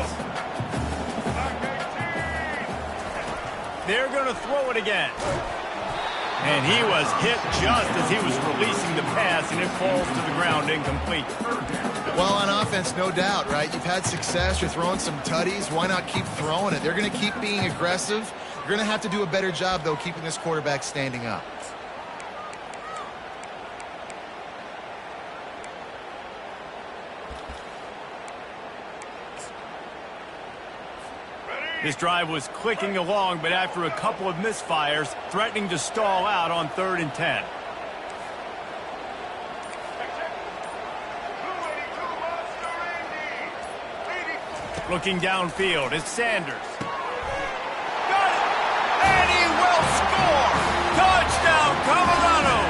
They're going to throw it again. And he was hit just as he was releasing the pass, and it falls to the ground incomplete. Well, on offense, no doubt, right? You've had success. You're throwing some tutties. Why not keep throwing it? They're going to keep being aggressive. You're going to have to do a better job, though, keeping this quarterback standing up. This drive was clicking along, but after a couple of misfires, threatening to stall out on 3rd and 10. Looking downfield, it's Sanders. Got it! And he will score! Touchdown, Colorado!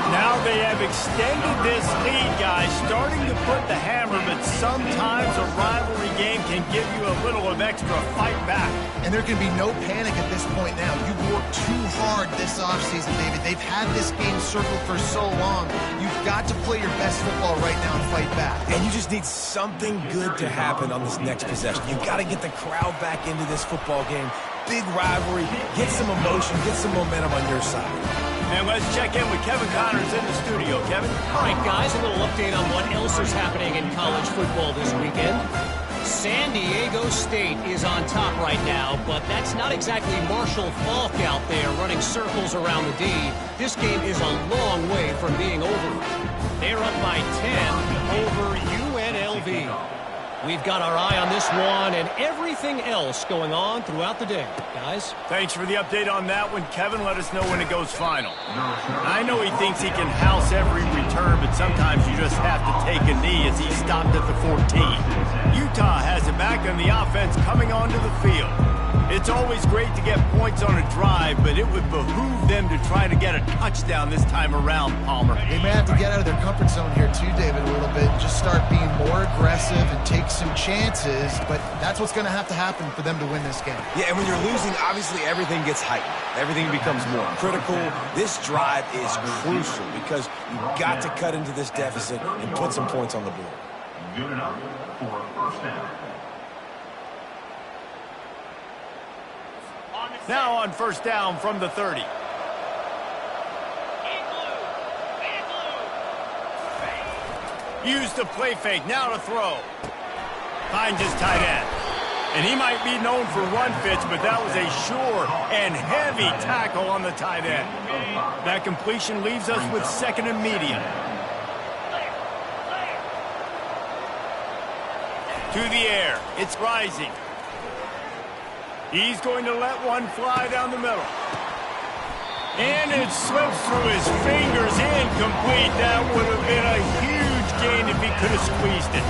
Now they have extended this lead, guys, starting to put the hammer, but sometimes a rivalry game can give you a little of extra fight back. And there can be no panic at this point now. You've worked too hard this offseason, David. They've had this game circled for so long. You've got to play your best football right now and fight back. And you just need something good to happen on this next possession. You've got to get the crowd back into this football game. Big rivalry, get some emotion, get some momentum on your side. And let's check in with Kevin Connors in the studio. Kevin? All right, guys, a little update on what else is happening in college football this weekend. San Diego State is on top right now, but that's not exactly Marshall Faulk out there running circles around the D. This game is a long way from being over. They're up by 10 over UNLV. We've got our eye on this one and everything else going on throughout the day. Guys? Thanks for the update on that one, Kevin. Let us know when it goes final. I know he thinks he can house every return, but sometimes you just have to take a knee as he stopped at the 14. Utah has it back on the offense coming onto the field. It's always great to get points on a drive, but it would behoove them to try to get a touchdown this time around, Palmer. They may have to get out of their comfort zone here too, David, a little bit, and just start being more aggressive and take some chances, but that's what's going to have to happen for them to win this game. Yeah, and when you're losing, obviously everything gets heightened. Everything becomes more critical. This drive is crucial because you've got to cut into this deficit and put some points on the board. Good enough for a first down. Now on first down from the 30. Use the play fake, now to throw. Finds his tight end. And he might be known for run fits, but that was a sure and heavy tackle on the tight end. That completion leaves us with 2nd and medium. To the air, it's Rising. He's going to let one fly down the middle. And it slips through his fingers, incomplete. That would have been a huge gain if he could have squeezed it.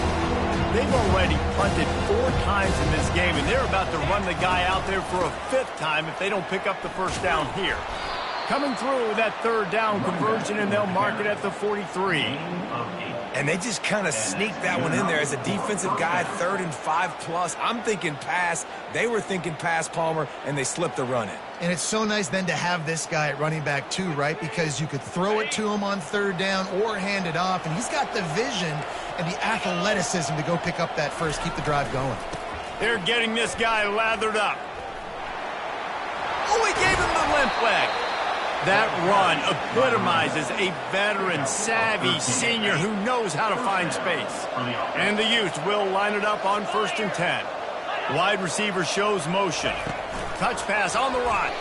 they've already punted 4 times in this game, and they're about to run the guy out there for a 5th time if they don't pick up the first down here. Coming through with that 3rd down conversion, and they'll mark it at the 43. And they just kind of sneaked that one in there as a defensive guy, 3rd and 5+. I'm thinking pass. They were thinking pass, Palmer, and they slipped the run in. And it's so nice then to have this guy at running back too, right? Because you could throw it to him on 3rd down or hand it off, and he's got the vision and the athleticism to go pick up that first, keep the drive going. They're getting this guy lathered up. Oh, he gave him the limp leg. That run epitomizes a veteran, savvy senior who knows how to find space. And the Utes will line it up on 1st and 10. Wide receiver shows motion. Touch pass on the right.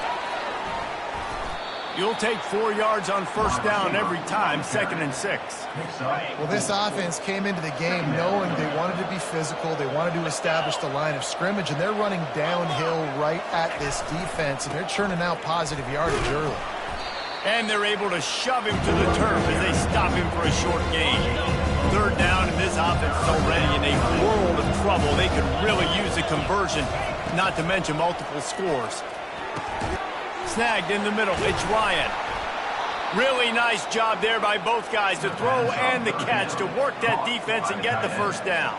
You'll take 4 yards on 1st down every time, 2nd and 6. Well, this offense came into the game knowing they wanted to be physical, they wanted to establish the line of scrimmage, and they're running downhill right at this defense, and they're churning out positive yardage early. And they're able to shove him to the turf as they stop him for a short gain. 3rd down, and this offense is already in a world of trouble. They could really use a conversion, not to mention multiple scores. Snagged in the middle, it's Ryan. Really nice job there by both guys to throw and the catch to work that defense and get the 1st down.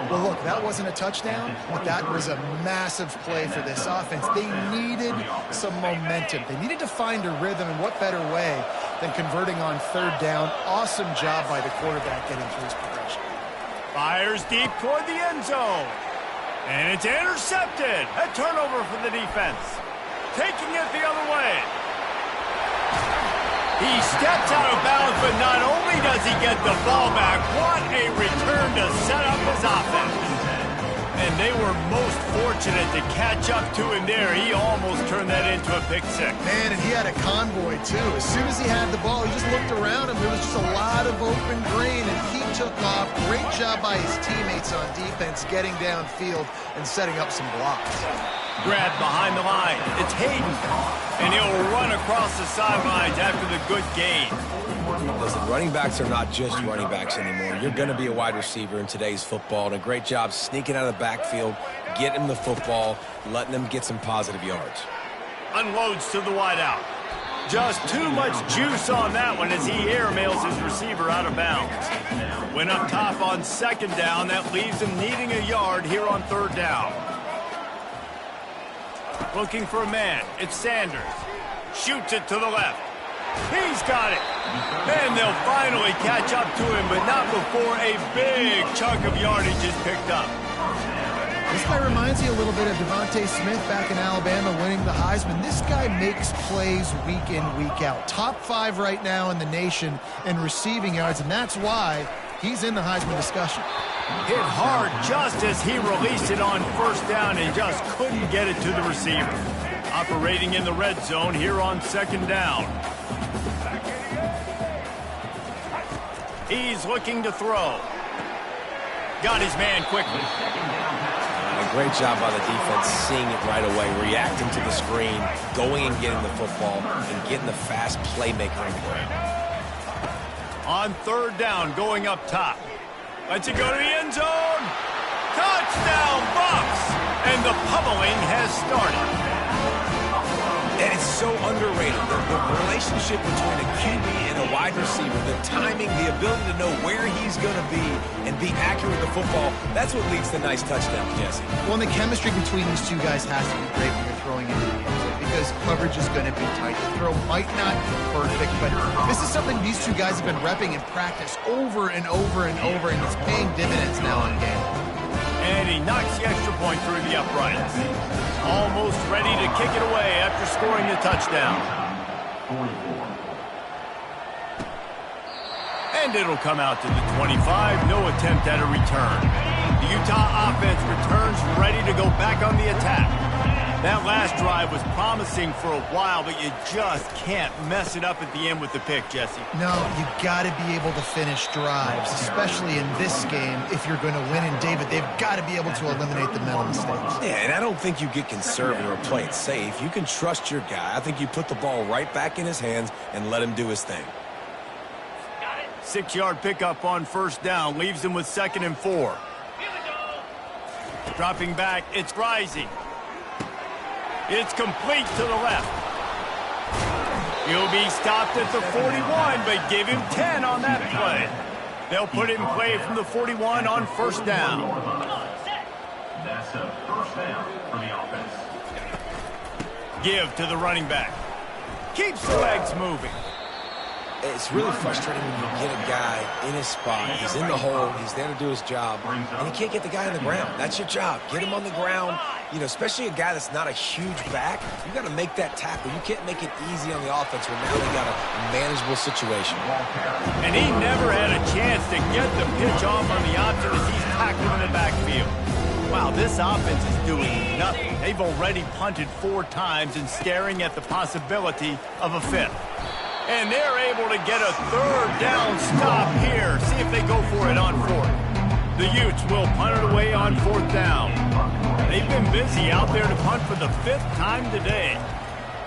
Well, look, that wasn't a touchdown, but that was a massive play for this offense. They needed some momentum. They needed to find a rhythm, and what better way than converting on 3rd down. Awesome job by the quarterback getting through his progression. Fires deep toward the end zone. And it's intercepted. A turnover for the defense. Taking it the other way. He steps out of bounds, but not only does he get the ball back, what a return to set up his offense. And they were most fortunate to catch up to him there. He almost turned that into a pick 6. Man, and he had a convoy, too. As soon as he had the ball, he just looked around him. There was just a lot of open green, and he took off. Great job by his teammates on defense, getting downfield and setting up some blocks. Grabbed behind the line. It's Hayden. And he'll run across the sidelines after the good gain. Listen, running backs are not just running backs anymore. You're going to be a wide receiver in today's football, and a great job sneaking out of the backfield, getting him the football, letting him get some positive yards. Unloads to the wideout. Just too much juice on that one as he airmails his receiver out of bounds. Went up top on 2nd down. That leaves him needing a yard here on 3rd down. Looking for a man. It's Sanders. Shoots it to the left. He's got it. And they'll finally catch up to him, but not before a big chunk of yardage is picked up. This guy reminds you a little bit of Devontae Smith back in Alabama winning the Heisman. This guy makes plays week in, week out. Top 5 right now in the nation in receiving yards, and that's why he's in the Heisman discussion. Hit hard just as he released it on 1st down and just couldn't get it to the receiver. Operating in the red zone here on 2nd down. He's looking to throw. Got his man quickly. A great job by the defense seeing it right away, reacting to the screen, going and getting the football, and getting the fast playmaker on the ground. On 3rd down, going up top. Lets it go to the end zone. Touchdown, Bucks! And the pummeling has started. And it's so underrated. The relationship between a QB and a wide receiver, the timing, the ability to know where he's going to be and be accurate with the football, that's what leads to nice touchdowns, Jesse. Well, and the chemistry between these two guys has to be great when you're throwing into the end zone because coverage is going to be tight. The throw might not be perfect, but this is something these two guys have been repping in practice over and over and over, and it's paying dividends now in game. And he knocks the extra point through the uprights. Almost ready to kick it away after scoring the touchdown. And it'll come out to the 25. No attempt at a return. The Utah offense returns ready to go back on the attack. That last drive was promising for a while, but you just can't mess it up at the end with the pick, Jesse. No, you got to be able to finish drives, especially in this game. If you're going to win, and David, they've got to be able to eliminate the mental mistakes. Yeah, and I don't think you get conservative or play it safe. You can trust your guy. I think you put the ball right back in his hands and let him do his thing. 6-yard pickup on 1st down leaves him with 2nd and 4. Dropping back, it's rising. It's complete to the left. He'll be stopped at the 41, but give him 10 on that play. They'll put it in play from the 41 on first down. That's a first down for the offense. Give to the running back. Keeps the legs moving. It's really frustrating when you get a guy in his spot. He's in the hole. He's there to do his job. And you can't get the guy on the ground. That's your job. Get him on the ground. You know, especially a guy that's not a huge back. You got to make that tackle. You can't make it easy on the offense when now they got a manageable situation. And he never had a chance to get the pitch off on the option as he's tackled in the backfield. Wow, this offense is doing nothing. They've already punted 4 times and staring at the possibility of a 5th. And they're able to get a 3rd down stop here. See if they go for it on 4th. The Utes will punt it away on 4th down. They've been busy out there to punt for the 5th time today.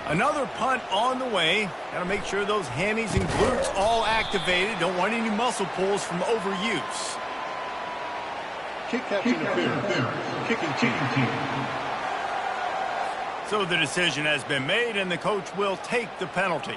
Another punt on the way. Got to make sure those hammies and glutes all activated. Don't want any muscle pulls from overuse. Kick captain interference. Kicking team. So the decision has been made, and the coach will take the penalty.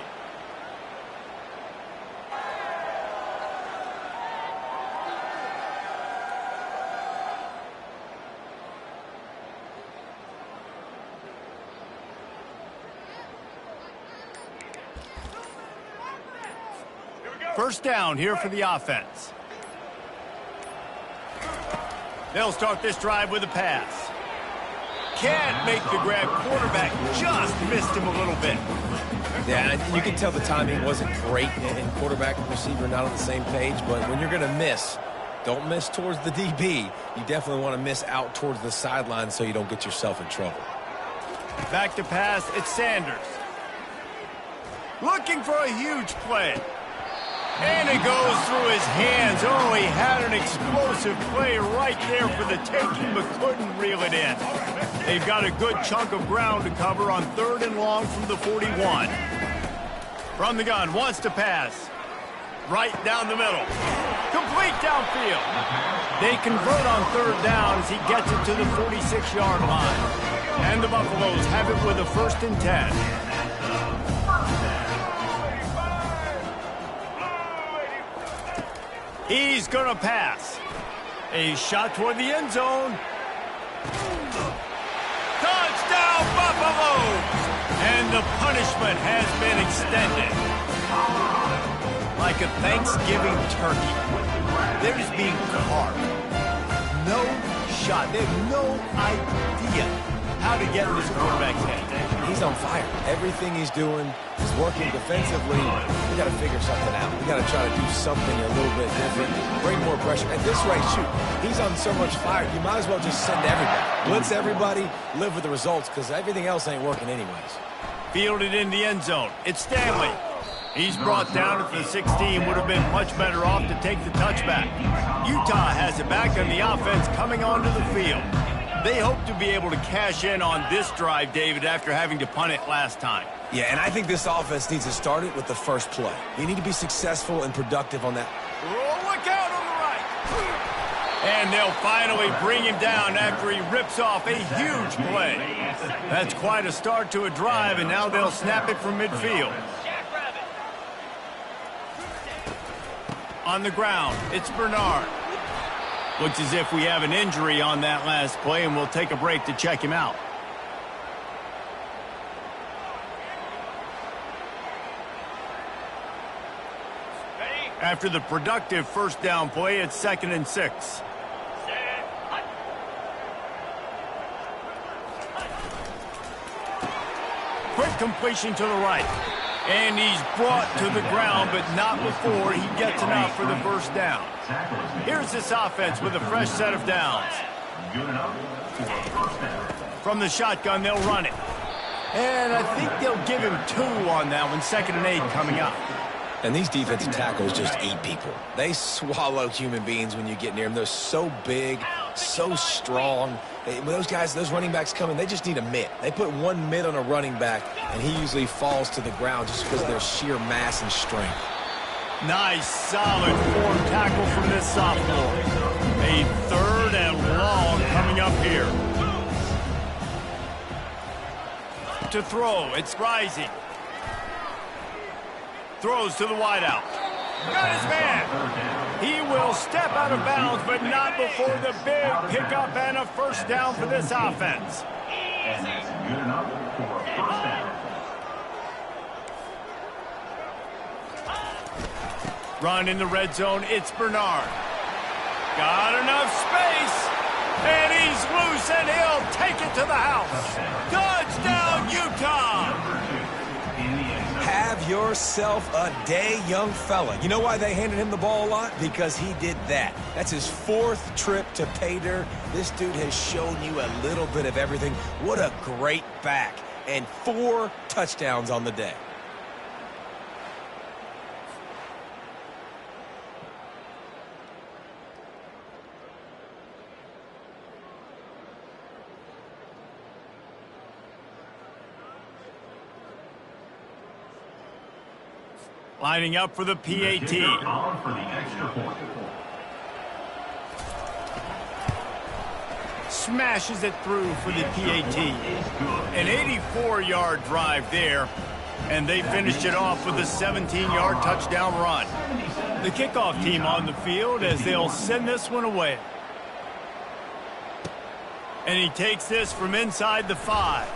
First down here for the offense. They'll start this drive with a pass. Can't make the grab. Quarterback just missed him a little bit. Yeah, and you can tell the timing wasn't great, and quarterback and receiver not on the same page, but when you're going to miss, don't miss towards the DB. You definitely want to miss out towards the sideline so you don't get yourself in trouble. Back to pass, it's Sanders. Looking for a huge play. And it goes through his hands. Oh, he had an explosive play right there for the taking, but couldn't reel it in. They've got a good chunk of ground to cover on 3rd and long from the 41. From the gun, wants to pass. Right down the middle. Complete downfield. They convert on 3rd down as he gets it to the 46-yard line. And the Buffaloes have it with a 1st and 10. He's going to pass. A shot toward the end zone. Touchdown, Buffaloes! And the punishment has been extended. Like a Thanksgiving turkey. They're just being carved. No shot. They have no idea how to get in this quarterback's head. He's on fire. Everything he's doing is working defensively. We got to figure something out. We got to try to do something a little bit different, bring more pressure. At this rate, shoot, he's on so much fire, you might as well just send everybody. Blitz everybody, live with the results, because everything else ain't working anyways. Fielded in the end zone. It's Stanley. He's brought down at the 16. Would have been much better off to take the touchback. Utah has it back on the offense coming onto the field. They hope to be able to cash in on this drive, David, after having to punt it last time. Yeah, and I think this offense needs to start it with the first play. They need to be successful and productive on that. Oh, look out on the right. And they'll finally bring him down after he rips off a huge play. That's quite a start to a drive, and now they'll snap it from midfield. On the ground, it's Bernard. Looks as if we have an injury on that last play, and we'll take a break to check him out. After the productive first down play, it's 2nd and 6. Quick completion to the right. And he's brought to the ground, but not before he gets enough for the first down. Here's this offense with a fresh set of downs. From the shotgun, they'll run it. And I think they'll give him 2 on that one. 2nd and 8 coming up. And these defensive tackles just eat people. They swallow human beings when you get near them. They're so big, so strong. When those guys, those running backs come in, they just need a mitt. They put one mitt on a running back, and he usually falls to the ground just because of their sheer mass and strength. Nice, solid form tackle from this sophomore. A 3rd and long coming up here. to throw. It's rising. Throws to the wideout. Got his man. He will step out of bounds, but not before the big pickup and a first down for this offense. And that's good enough for a first down. Run in the red zone. It's Bernard. Got enough space. And he's loose, and he'll take it to the house. Touchdown, Utah! Have yourself a day, young fella. You know why they handed him the ball a lot? Because he did that. That's his 4th trip to pay dirt. This dude has shown you a little bit of everything. What a great back. And 4 touchdowns on the day. Lining up for the PAT. On for the extra point. Smashes it through for the PAT. An 84-yard drive there, and they finished it off with a 17-yard touchdown run. The kickoff team on the field as they'll send this one away. And he takes this from inside the 5.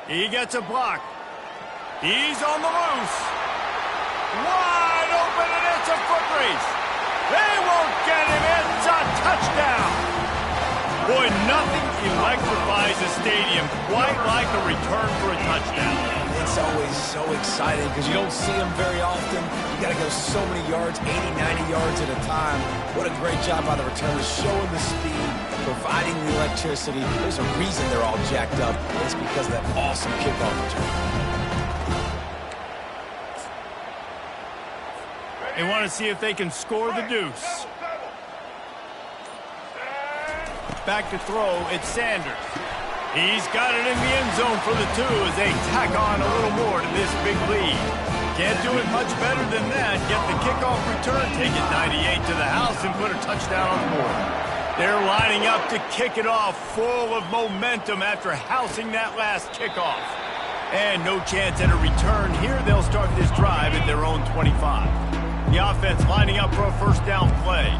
He gets a block. He's on the loose. Wide open, and it's a foot race. They won't get him. It's a touchdown. Boy, nothing electrifies a stadium quite like a return for a touchdown. It's always so exciting because you don't see them very often. You got to go so many yards, 80, 90 yards at a time. What a great job by the returners, showing the speed, providing the electricity. There's a reason they're all jacked up. It's because of that awesome kickoff return. They want to see if they can score the deuce. Back to throw, it's Sanders. He's got it in the end zone for the 2 as they tack on a little more to this big lead. Can't do it much better than that. Get the kickoff return, take it 98 to the house, and put a touchdown on the board. They're lining up to kick it off, full of momentum after housing that last kickoff. And no chance at a return here. They'll start this drive at their own 25. The offense lining up for a first down play.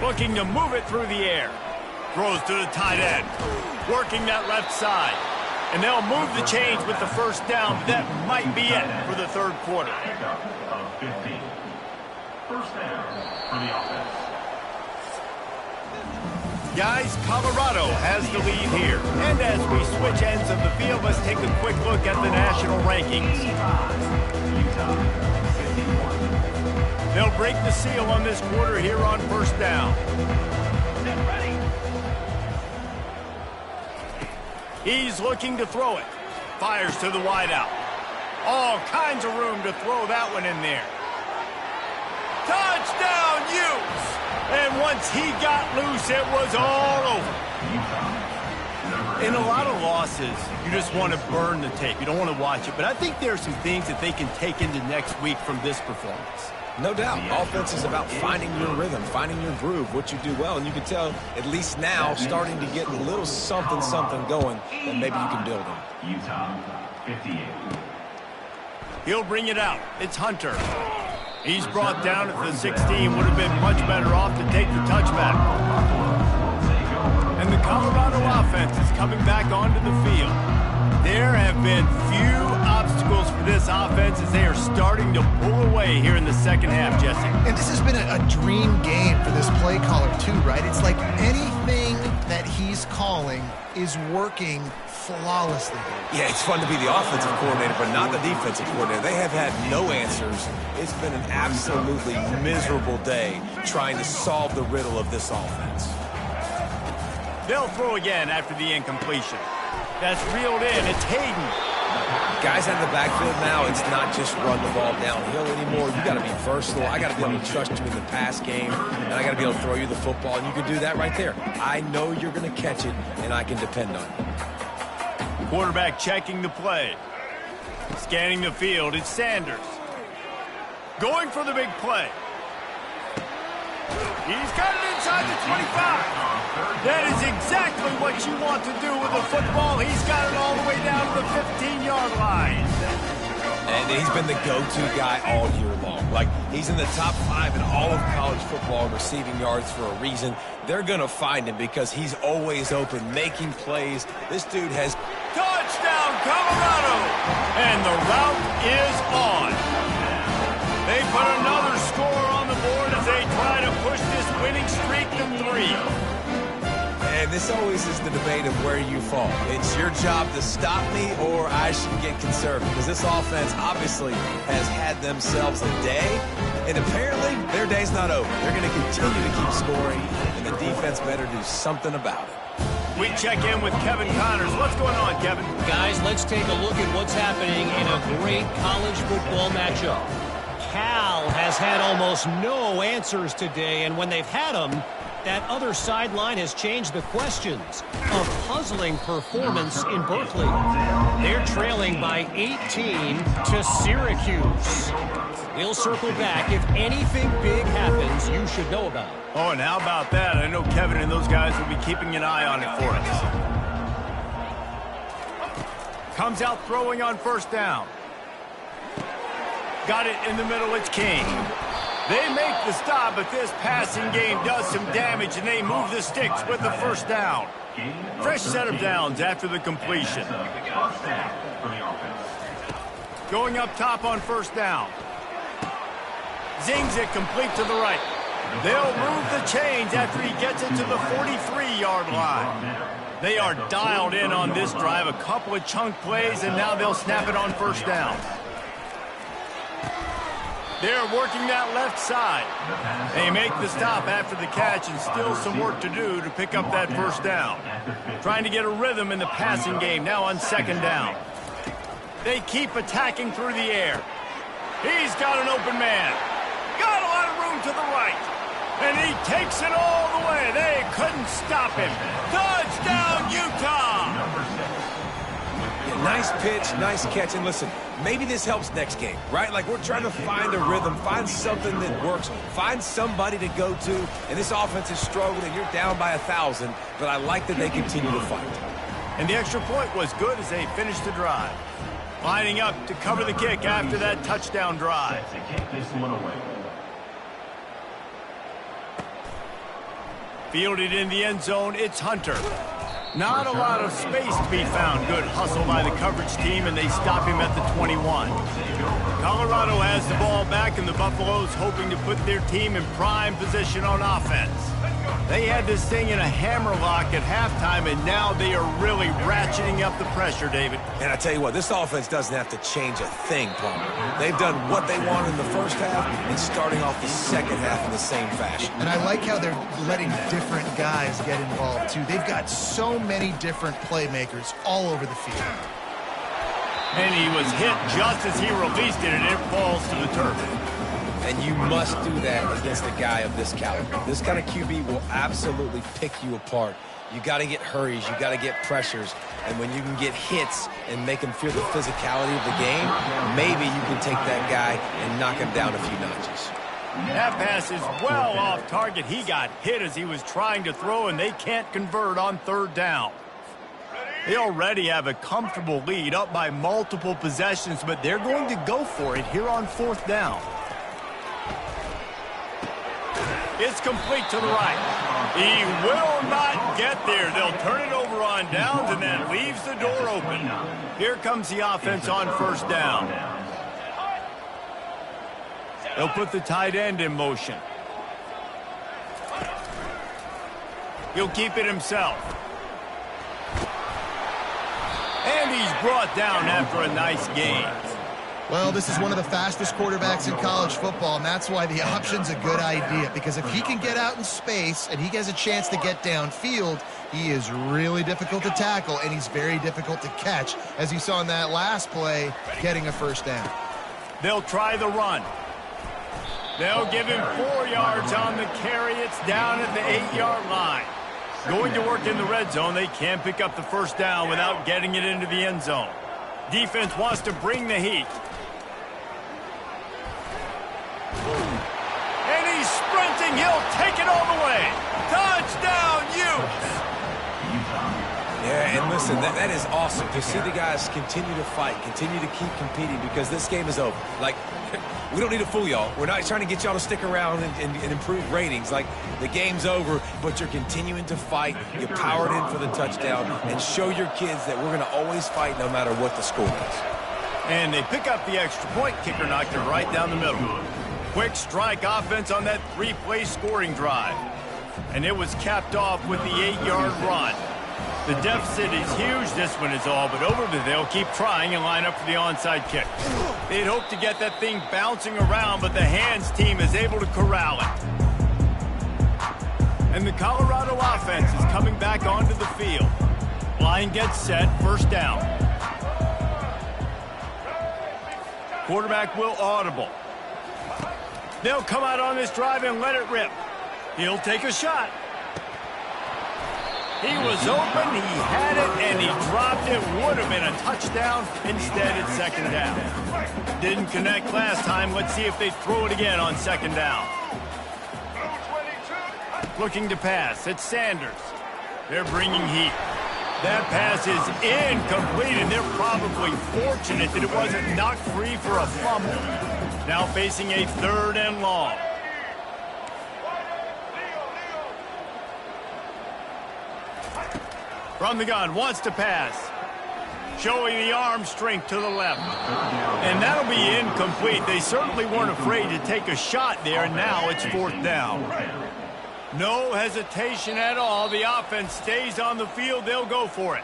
Looking to move it through the air. Throws to the tight end. Working that left side. And they'll move the chains with the first down. That might be it for the 3rd quarter. Of 15. First down for the offense. Guys, Colorado has the lead here. And as we switch ends of the field, let's take a quick look at the national rankings. Utah. They'll break the seal on this quarter here on first down. He's looking to throw it. Fires to the wideout. All kinds of room to throw that one in there. Touchdown, Utes! And once he got loose, it was all over. In a lot of losses, you just want to burn the tape. You don't want to watch it. But I think there are some things that they can take into next week from this performance. No doubt. Offense is about finding your rhythm, finding your groove, what you do well. And you can tell, at least now, starting to get a little something going that maybe you can build on. Utah, 58. He'll bring it out. It's Hunter. He's brought down at the 16. Would have been much better off to take the touchback. And the Colorado offense is coming back onto the field. There have been few obstacles for this offense as they are starting to pull away here in the second half, Jesse. And this has been a dream game for this play caller too, right? It's like anything that he's calling is working flawlessly. Yeah, it's fun to be the offensive coordinator, but not the defensive coordinator. They have had no answers. It's been an absolutely miserable day trying to solve the riddle of this offense. They'll throw again after the incompletion. That's reeled in. It's Hayden. Guys out of the backfield now, it's not just run the ball downhill anymore. You got to be versatile. I got to be able to trust you in the pass game, and I got to be able to throw you the football, and you can do that right there. I know you're going to catch it, and I can depend on you. Quarterback checking the play. Scanning the field, it's Sanders. Going for the big play. He's got it inside the 25. That is exactly what you want to do with the football. He's got it all the way down to the 15-yard line. And he's been the go-to guy all year long. Like, he's in the top 5 in all of college football in receiving yards for a reason. They're going to find him because he's always open, making plays. This dude has... Touchdown, Colorado! And the route is on. They put another score on the board as they try to push this winning streak to 3. And this always is the debate of where you fall. It's your job to stop me or I should get conservative, because this offense obviously has had themselves a day, and apparently their day's not over. They're going to continue to keep scoring, and the defense better do something about it. We check in with Kevin Connors. What's going on, Kevin? Guys, let's take a look at what's happening in a great college football matchup. Cal has had almost no answers today, and when they've had them, that other sideline has changed the questions. A puzzling performance in Berkeley. They're trailing by 18 to Syracuse. We'll circle back. If anything big happens, you should know about it. Oh, and how about that? I know Kevin and those guys will be keeping an eye on it for us. Comes out throwing on first down. Got it in the middle. It's King. They make the stop, but this passing game does some damage, and they move the sticks with the first down. Fresh set of downs after the completion. Going up top on first down. Zings it complete to the right. They'll move the chains after he gets it to the 43-yard line. They are dialed in on this drive. A couple of chunk plays, and now they'll snap it on first down. They're working that left side. They make the stop after the catch, and still some work to do to pick up that first down. Trying to get a rhythm in the passing game now on second down. They keep attacking through the air. He's got an open man. Got a lot of room to the right. And he takes it all the way. They couldn't stop him. Touchdown, Utah! Yeah, nice pitch, nice catch. And listen, maybe this helps next game, right? Like, we're trying to find a rhythm, find something that works, find somebody to go to. And this offense is struggling, and you're down by 1,000. But I like that they continue to fight. And the extra point was good as they finished the drive. Lining up to cover the kick after that touchdown drive. Fielded in the end zone, it's Hunter. Not a lot of space to be found. Good hustle by the coverage team, and they stop him at the 21. Colorado has the ball back, and the Buffaloes hoping to put their team in prime position on offense. They had this thing in a hammerlock at halftime, and now they are really ratcheting up the pressure, David. And I tell you what, this offense doesn't have to change a thing, Palmer. They've done what they want in the first half and starting off the second half in the same fashion. And I like how they're letting different guys get involved, too. They've got so many different playmakers all over the field. And he was hit just as he released it, and it falls to the turf. And you must do that against a guy of this caliber. This kind of QB will absolutely pick you apart. You got to get hurries, you got to get pressures, and when you can get hits and make him feel the physicality of the game, maybe you can take that guy and knock him down a few notches. That pass is well off target. He got hit as he was trying to throw, and they can't convert on third down. They already have a comfortable lead, up by multiple possessions, but they're going to go for it here on fourth down. It's complete to the right. He will not get there. They'll turn it over on downs, and that leaves the door open. Here comes the offense on first down. They'll put the tight end in motion. He'll keep it himself. And he's brought down after a nice gain. Well, this is one of the fastest quarterbacks in college football, and that's why the option's a good idea, because if he can get out in space and he has a chance to get downfield, he is really difficult to tackle, and he's very difficult to catch, as you saw in that last play, getting a first down. They'll try the run. They'll give him 4 yards on the carry. It's down at the 8-yard line. Going to work in the red zone, they can't pick up the first down without getting it into the end zone. Defense wants to bring the heat. And he's sprinting. He'll take it all the way. Touchdown, Ute! And listen, that is awesome to see the guys continue to fight, continue to keep competing, because this game is over. Like, we don't need to fool y'all. We're not trying to get y'all to stick around and improve ratings. Like, the game's over, but you're continuing to fight. You powered in for the touchdown, and show your kids that we're going to always fight no matter what the score is. And they pick up the extra point. Kicker knocked it right down the middle. Quick strike offense on that 3-play scoring drive. And it was capped off with the 8-yard run. The deficit is huge, this one is all, but over they'll keep trying and line up for the onside kick. They'd hope to get that thing bouncing around, but the hands team is able to corral it. And the Colorado offense is coming back onto the field. Line gets set, first down. Quarterback will audible. They'll come out on this drive and let it rip. He'll take a shot. He was open, he had it, and he dropped it. Would have been a touchdown. Instead, it's second down. Didn't connect last time. Let's see if they throw it again on second down. Looking to pass. It's Sanders. They're bringing heat. That pass is incomplete, and they're probably fortunate that it wasn't knocked free for a fumble. Now facing a 3rd and long. From the gun, wants to pass. Showing the arm strength to the left. And that'll be incomplete. They certainly weren't afraid to take a shot there, and now it's 4th down. No hesitation at all. The offense stays on the field. They'll go for it.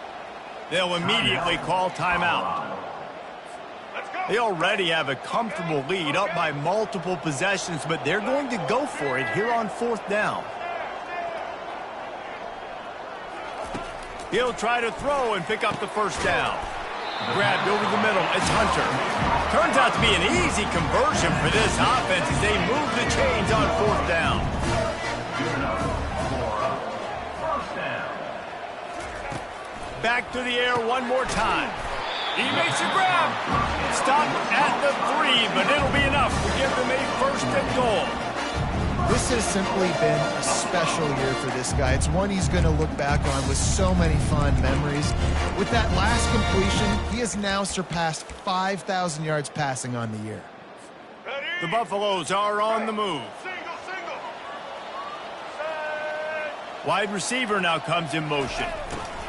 They'll immediately call timeout. They already have a comfortable lead, up by multiple possessions, but they're going to go for it here on 4th down. He'll try to throw and pick up the first down. Grabbed over the middle. It's Hunter. Turns out to be an easy conversion for this offense as they move the chains on 4th down. Back to the air one more time. He makes a grab. Stop at the 3, but it'll be enough to give them a 1st and goal. This has simply been a special year for this guy. It's one he's going to look back on with so many fond memories. With that last completion, he has now surpassed 5,000 yards passing on the year. The Buffaloes are on the move. Wide receiver now comes in motion.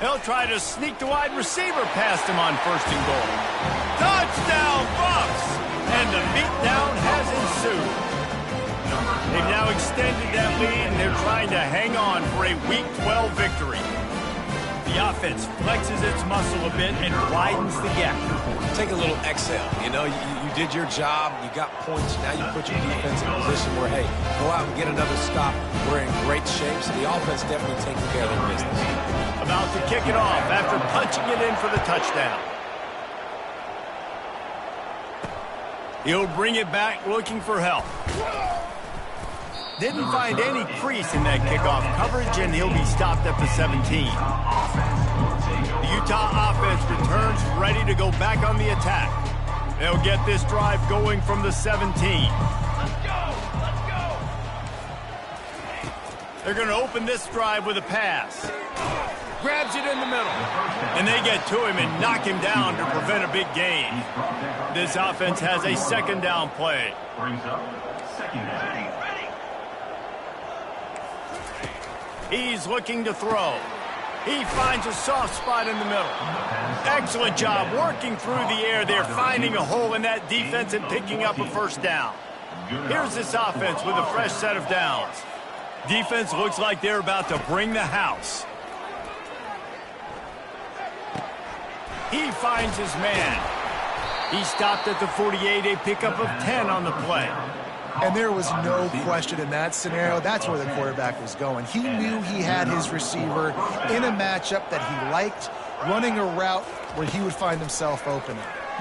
He'll try to sneak the wide receiver past him on 1st and goal. Touchdown, Buffs! And the beatdown has ensued. They've now extended that lead, and they're trying to hang on for a Week 12 victory. The offense flexes its muscle a bit and widens the gap. Take a little exhale. You know, you did your job. You got points. Now you put your defense in a position where, hey, go out and get another stop. We're in great shape, so the offense definitely taking care of their business. About to kick it off after punching it in for the touchdown. He'll bring it back looking for help. Didn't find any crease in that kickoff coverage, and he'll be stopped at the 17. The Utah offense returns ready to go back on the attack. They'll get this drive going from the 17. They're going to open this drive with a pass. Grabs it in the middle. And they get to him and knock him down to prevent a big gain. This offense has a 2nd down play. He's looking to throw. He finds a soft spot in the middle. Excellent job working through the air there, finding a hole in that defense and picking up a 1st down. Here's this offense with a fresh set of downs. Defense looks like they're about to bring the house. He finds his man. He stopped at the 48, a pickup of 10 on the play. And there was no question in that scenario. That's where the quarterback was going. He knew he had his receiver in a matchup that he liked, running a route where he would find himself open.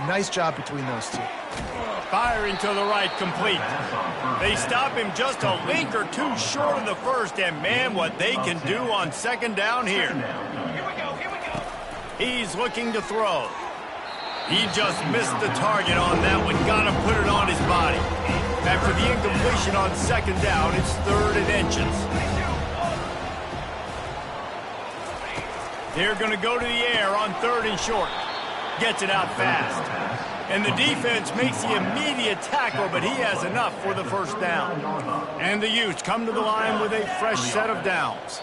Nice job between those two. Firing to the right, complete. They stop him just a link or two short of the 1st, and man, what they can do on 2nd down here. He's looking to throw. He just missed the target on that one. Got to put it on his body. After the incompletion on 2nd down, it's 3rd and inches. They're going to go to the air on 3rd and short. Gets it out fast. And the defense makes the immediate tackle, but he has enough for the first down. And the Utes come to the line with a fresh set of downs.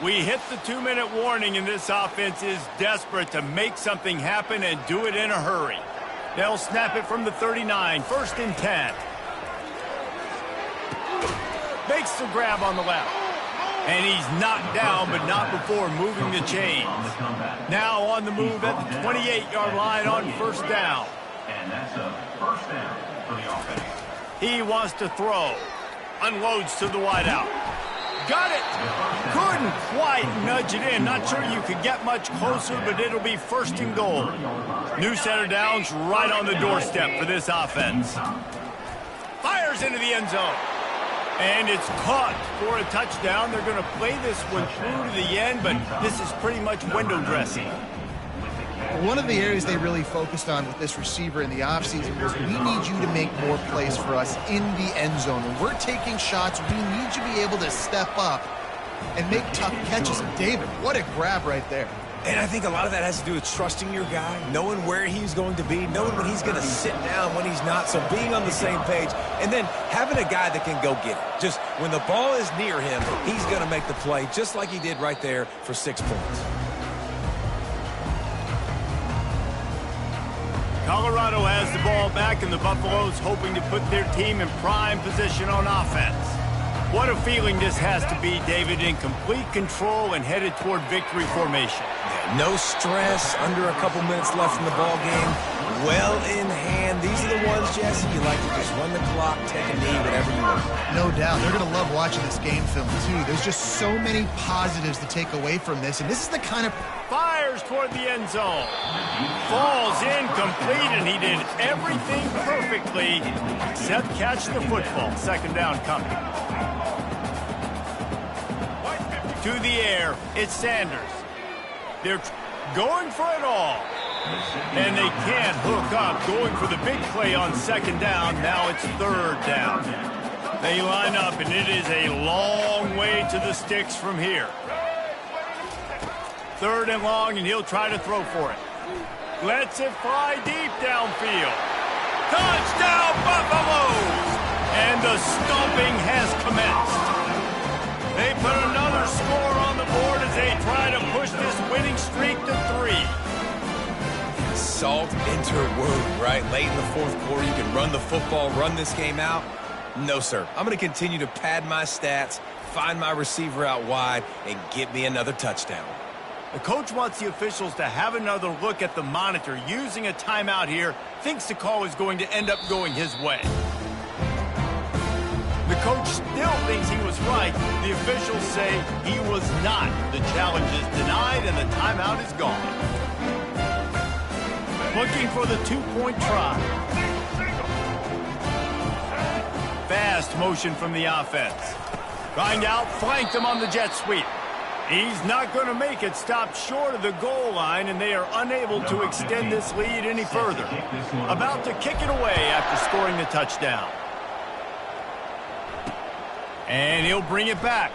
We hit the 2-minute warning, and this offense is desperate to make something happen and do it in a hurry. They'll snap it from the 39, 1st and 10. Makes the grab on the left. And he's knocked down, but not before moving the chains. Now on the move at the 28-yard line on 1st down. And that's a first down for the offense. He wants to throw. Unloads to the wideout. Got it. Couldn't quite nudge it in. Not sure you could get much closer, but it'll be 1st and goal. New set of downs right on the doorstep for this offense. Fires into the end zone. And it's caught for a touchdown. They're going to play this one through to the end, but this is pretty much window dressing. One of the areas they really focused on with this receiver in the offseason was, we need you to make more plays for us in the end zone. When we're taking shots, we need you to be able to step up and make tough catches. And David, what a grab right there. And I think a lot of that has to do with trusting your guy, knowing where he's going to be, knowing when he's going to sit down, when he's not, so being on the same page, and then having a guy that can go get it. Just when the ball is near him, he's going to make the play, just like he did right there for 6 points. Colorado has the ball back, and the Buffaloes hoping to put their team in prime position on offense. What a feeling this has to be, David, in complete control and headed toward victory formation. No stress, under a couple minutes left in the ball game. Well in hand. These are the ones, Jesse, you like to just run the clock, take a knee, whatever you want. No doubt. They're going to love watching this game film, too. There's just so many positives to take away from this, and this is the kind of... Fires toward the end zone. Falls incomplete, and he did everything perfectly except catch the football. 2nd down coming. To the air, it's Sanders. They're going for it all. And they can't hook up, going for the big play on 2nd down. Now it's 3rd down. They line up, and it is a long way to the sticks from here. 3rd and long, and he'll try to throw for it. Lets it fly deep downfield. Touchdown, Buffaloes! And the stomping has commenced. They put another score on the board as they try to push this winning streak to 3. Salt into a wound, right? Late in the 4th quarter, you can run the football, run this game out. No, sir. I'm going to continue to pad my stats, find my receiver out wide, and get me another touchdown. The coach wants the officials to have another look at the monitor. Using a timeout here, thinks the call is going to end up going his way. The coach still thinks he was right. The officials say he was not. The challenge is denied, and the timeout is gone. Looking for the 2-point try. Fast motion from the offense. Trying to outflank them on the jet sweep. He's not going to make it. Stopped short of the goal line, and they are unable to extend this lead any further. About to kick it away after scoring the touchdown. And he'll bring it back.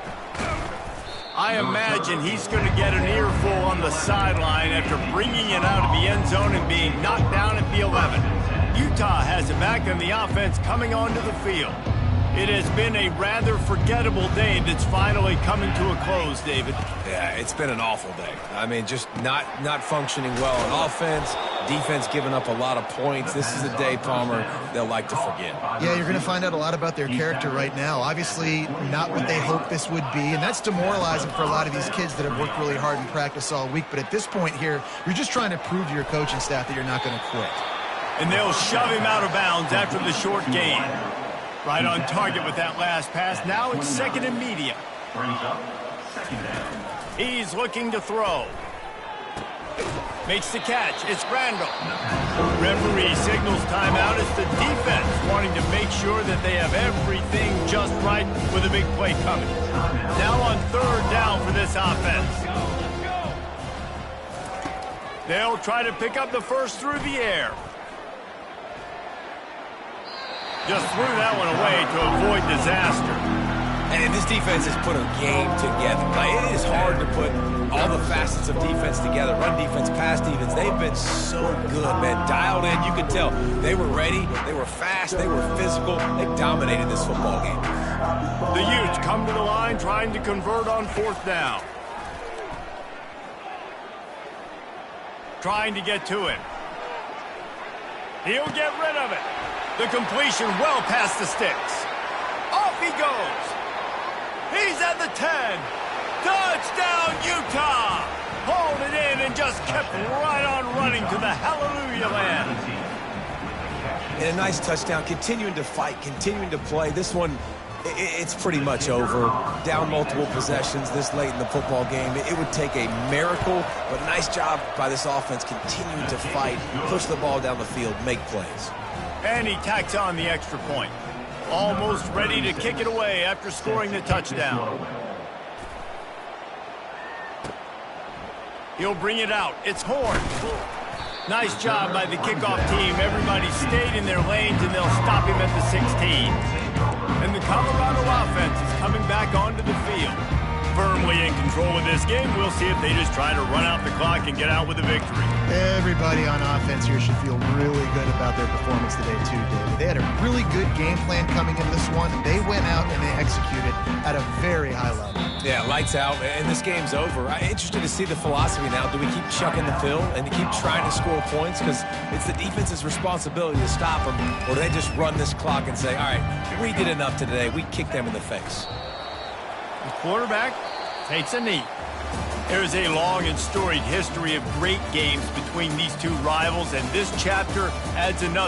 I imagine he's going to get an earful on the sideline after bringing it out of the end zone and being knocked down at the 11. Utah has it back, and the offense coming onto the field. It has been a rather forgettable day that's finally coming to a close, David. Yeah, it's been an awful day. I mean, just not functioning well on offense, defense giving up a lot of points. This is a day, Palmer, they'll like to forget. Yeah, you're going to find out a lot about their character right now. Obviously, not what they hoped this would be, and that's demoralizing for a lot of these kids that have worked really hard in practice all week. But at this point here, you're just trying to prove to your coaching staff that you're not going to quit. And they'll shove him out of bounds after the short gain. Right on target with that last pass. Now it's 2nd and medium. Brings up 2nd down. He's looking to throw. Makes the catch. It's Randall. Referee signals timeout. It's the defense wanting to make sure that they have everything just right with a big play coming. Now on 3rd down for this offense. They'll try to pick up the first through the air. Just threw that one away to avoid disaster. And this defense has put a game together. Like, it is hard to put all the facets of defense together, run defense, pass defense. They've been so good, man. Dialed in, you could tell. They were ready, they were fast, they were physical. They dominated this football game. The Utes come to the line trying to convert on 4th down. Trying to get to him. He'll get rid of it. The completion well past the sticks. Off he goes. He's at the 10. Touchdown, Utah! Hauled it in and just kept right on running to the hallelujah land. And a nice touchdown, continuing to fight, continuing to play. This one, it's pretty much over. Down multiple possessions this late in the football game. It would take a miracle, but nice job by this offense continuing to fight, push the ball down the field, make plays. And he tacks on the extra point. Almost ready to kick it away after scoring the touchdown. He'll bring it out. It's Horn. Nice job by the kickoff team. Everybody stayed in their lanes, and they'll stop him at the 16. And the Colorado offense is coming back onto the field. Firmly in control of this game. We'll see if they just try to run out the clock and get out with a victory. Everybody on offense here should feel really good about their performance today too, David. They had a really good game plan coming into this one. They went out and they executed at a very high level. Yeah, lights out, and this game's over. I'm interested to see the philosophy now. Do we keep chucking the field and keep trying to score points? Because it's the defense's responsibility to stop them. Or do they just run this clock and say, all right, we did enough today. We kicked them in the face. The quarterback takes a knee. There's a long and storied history of great games between these two rivals, and this chapter adds another.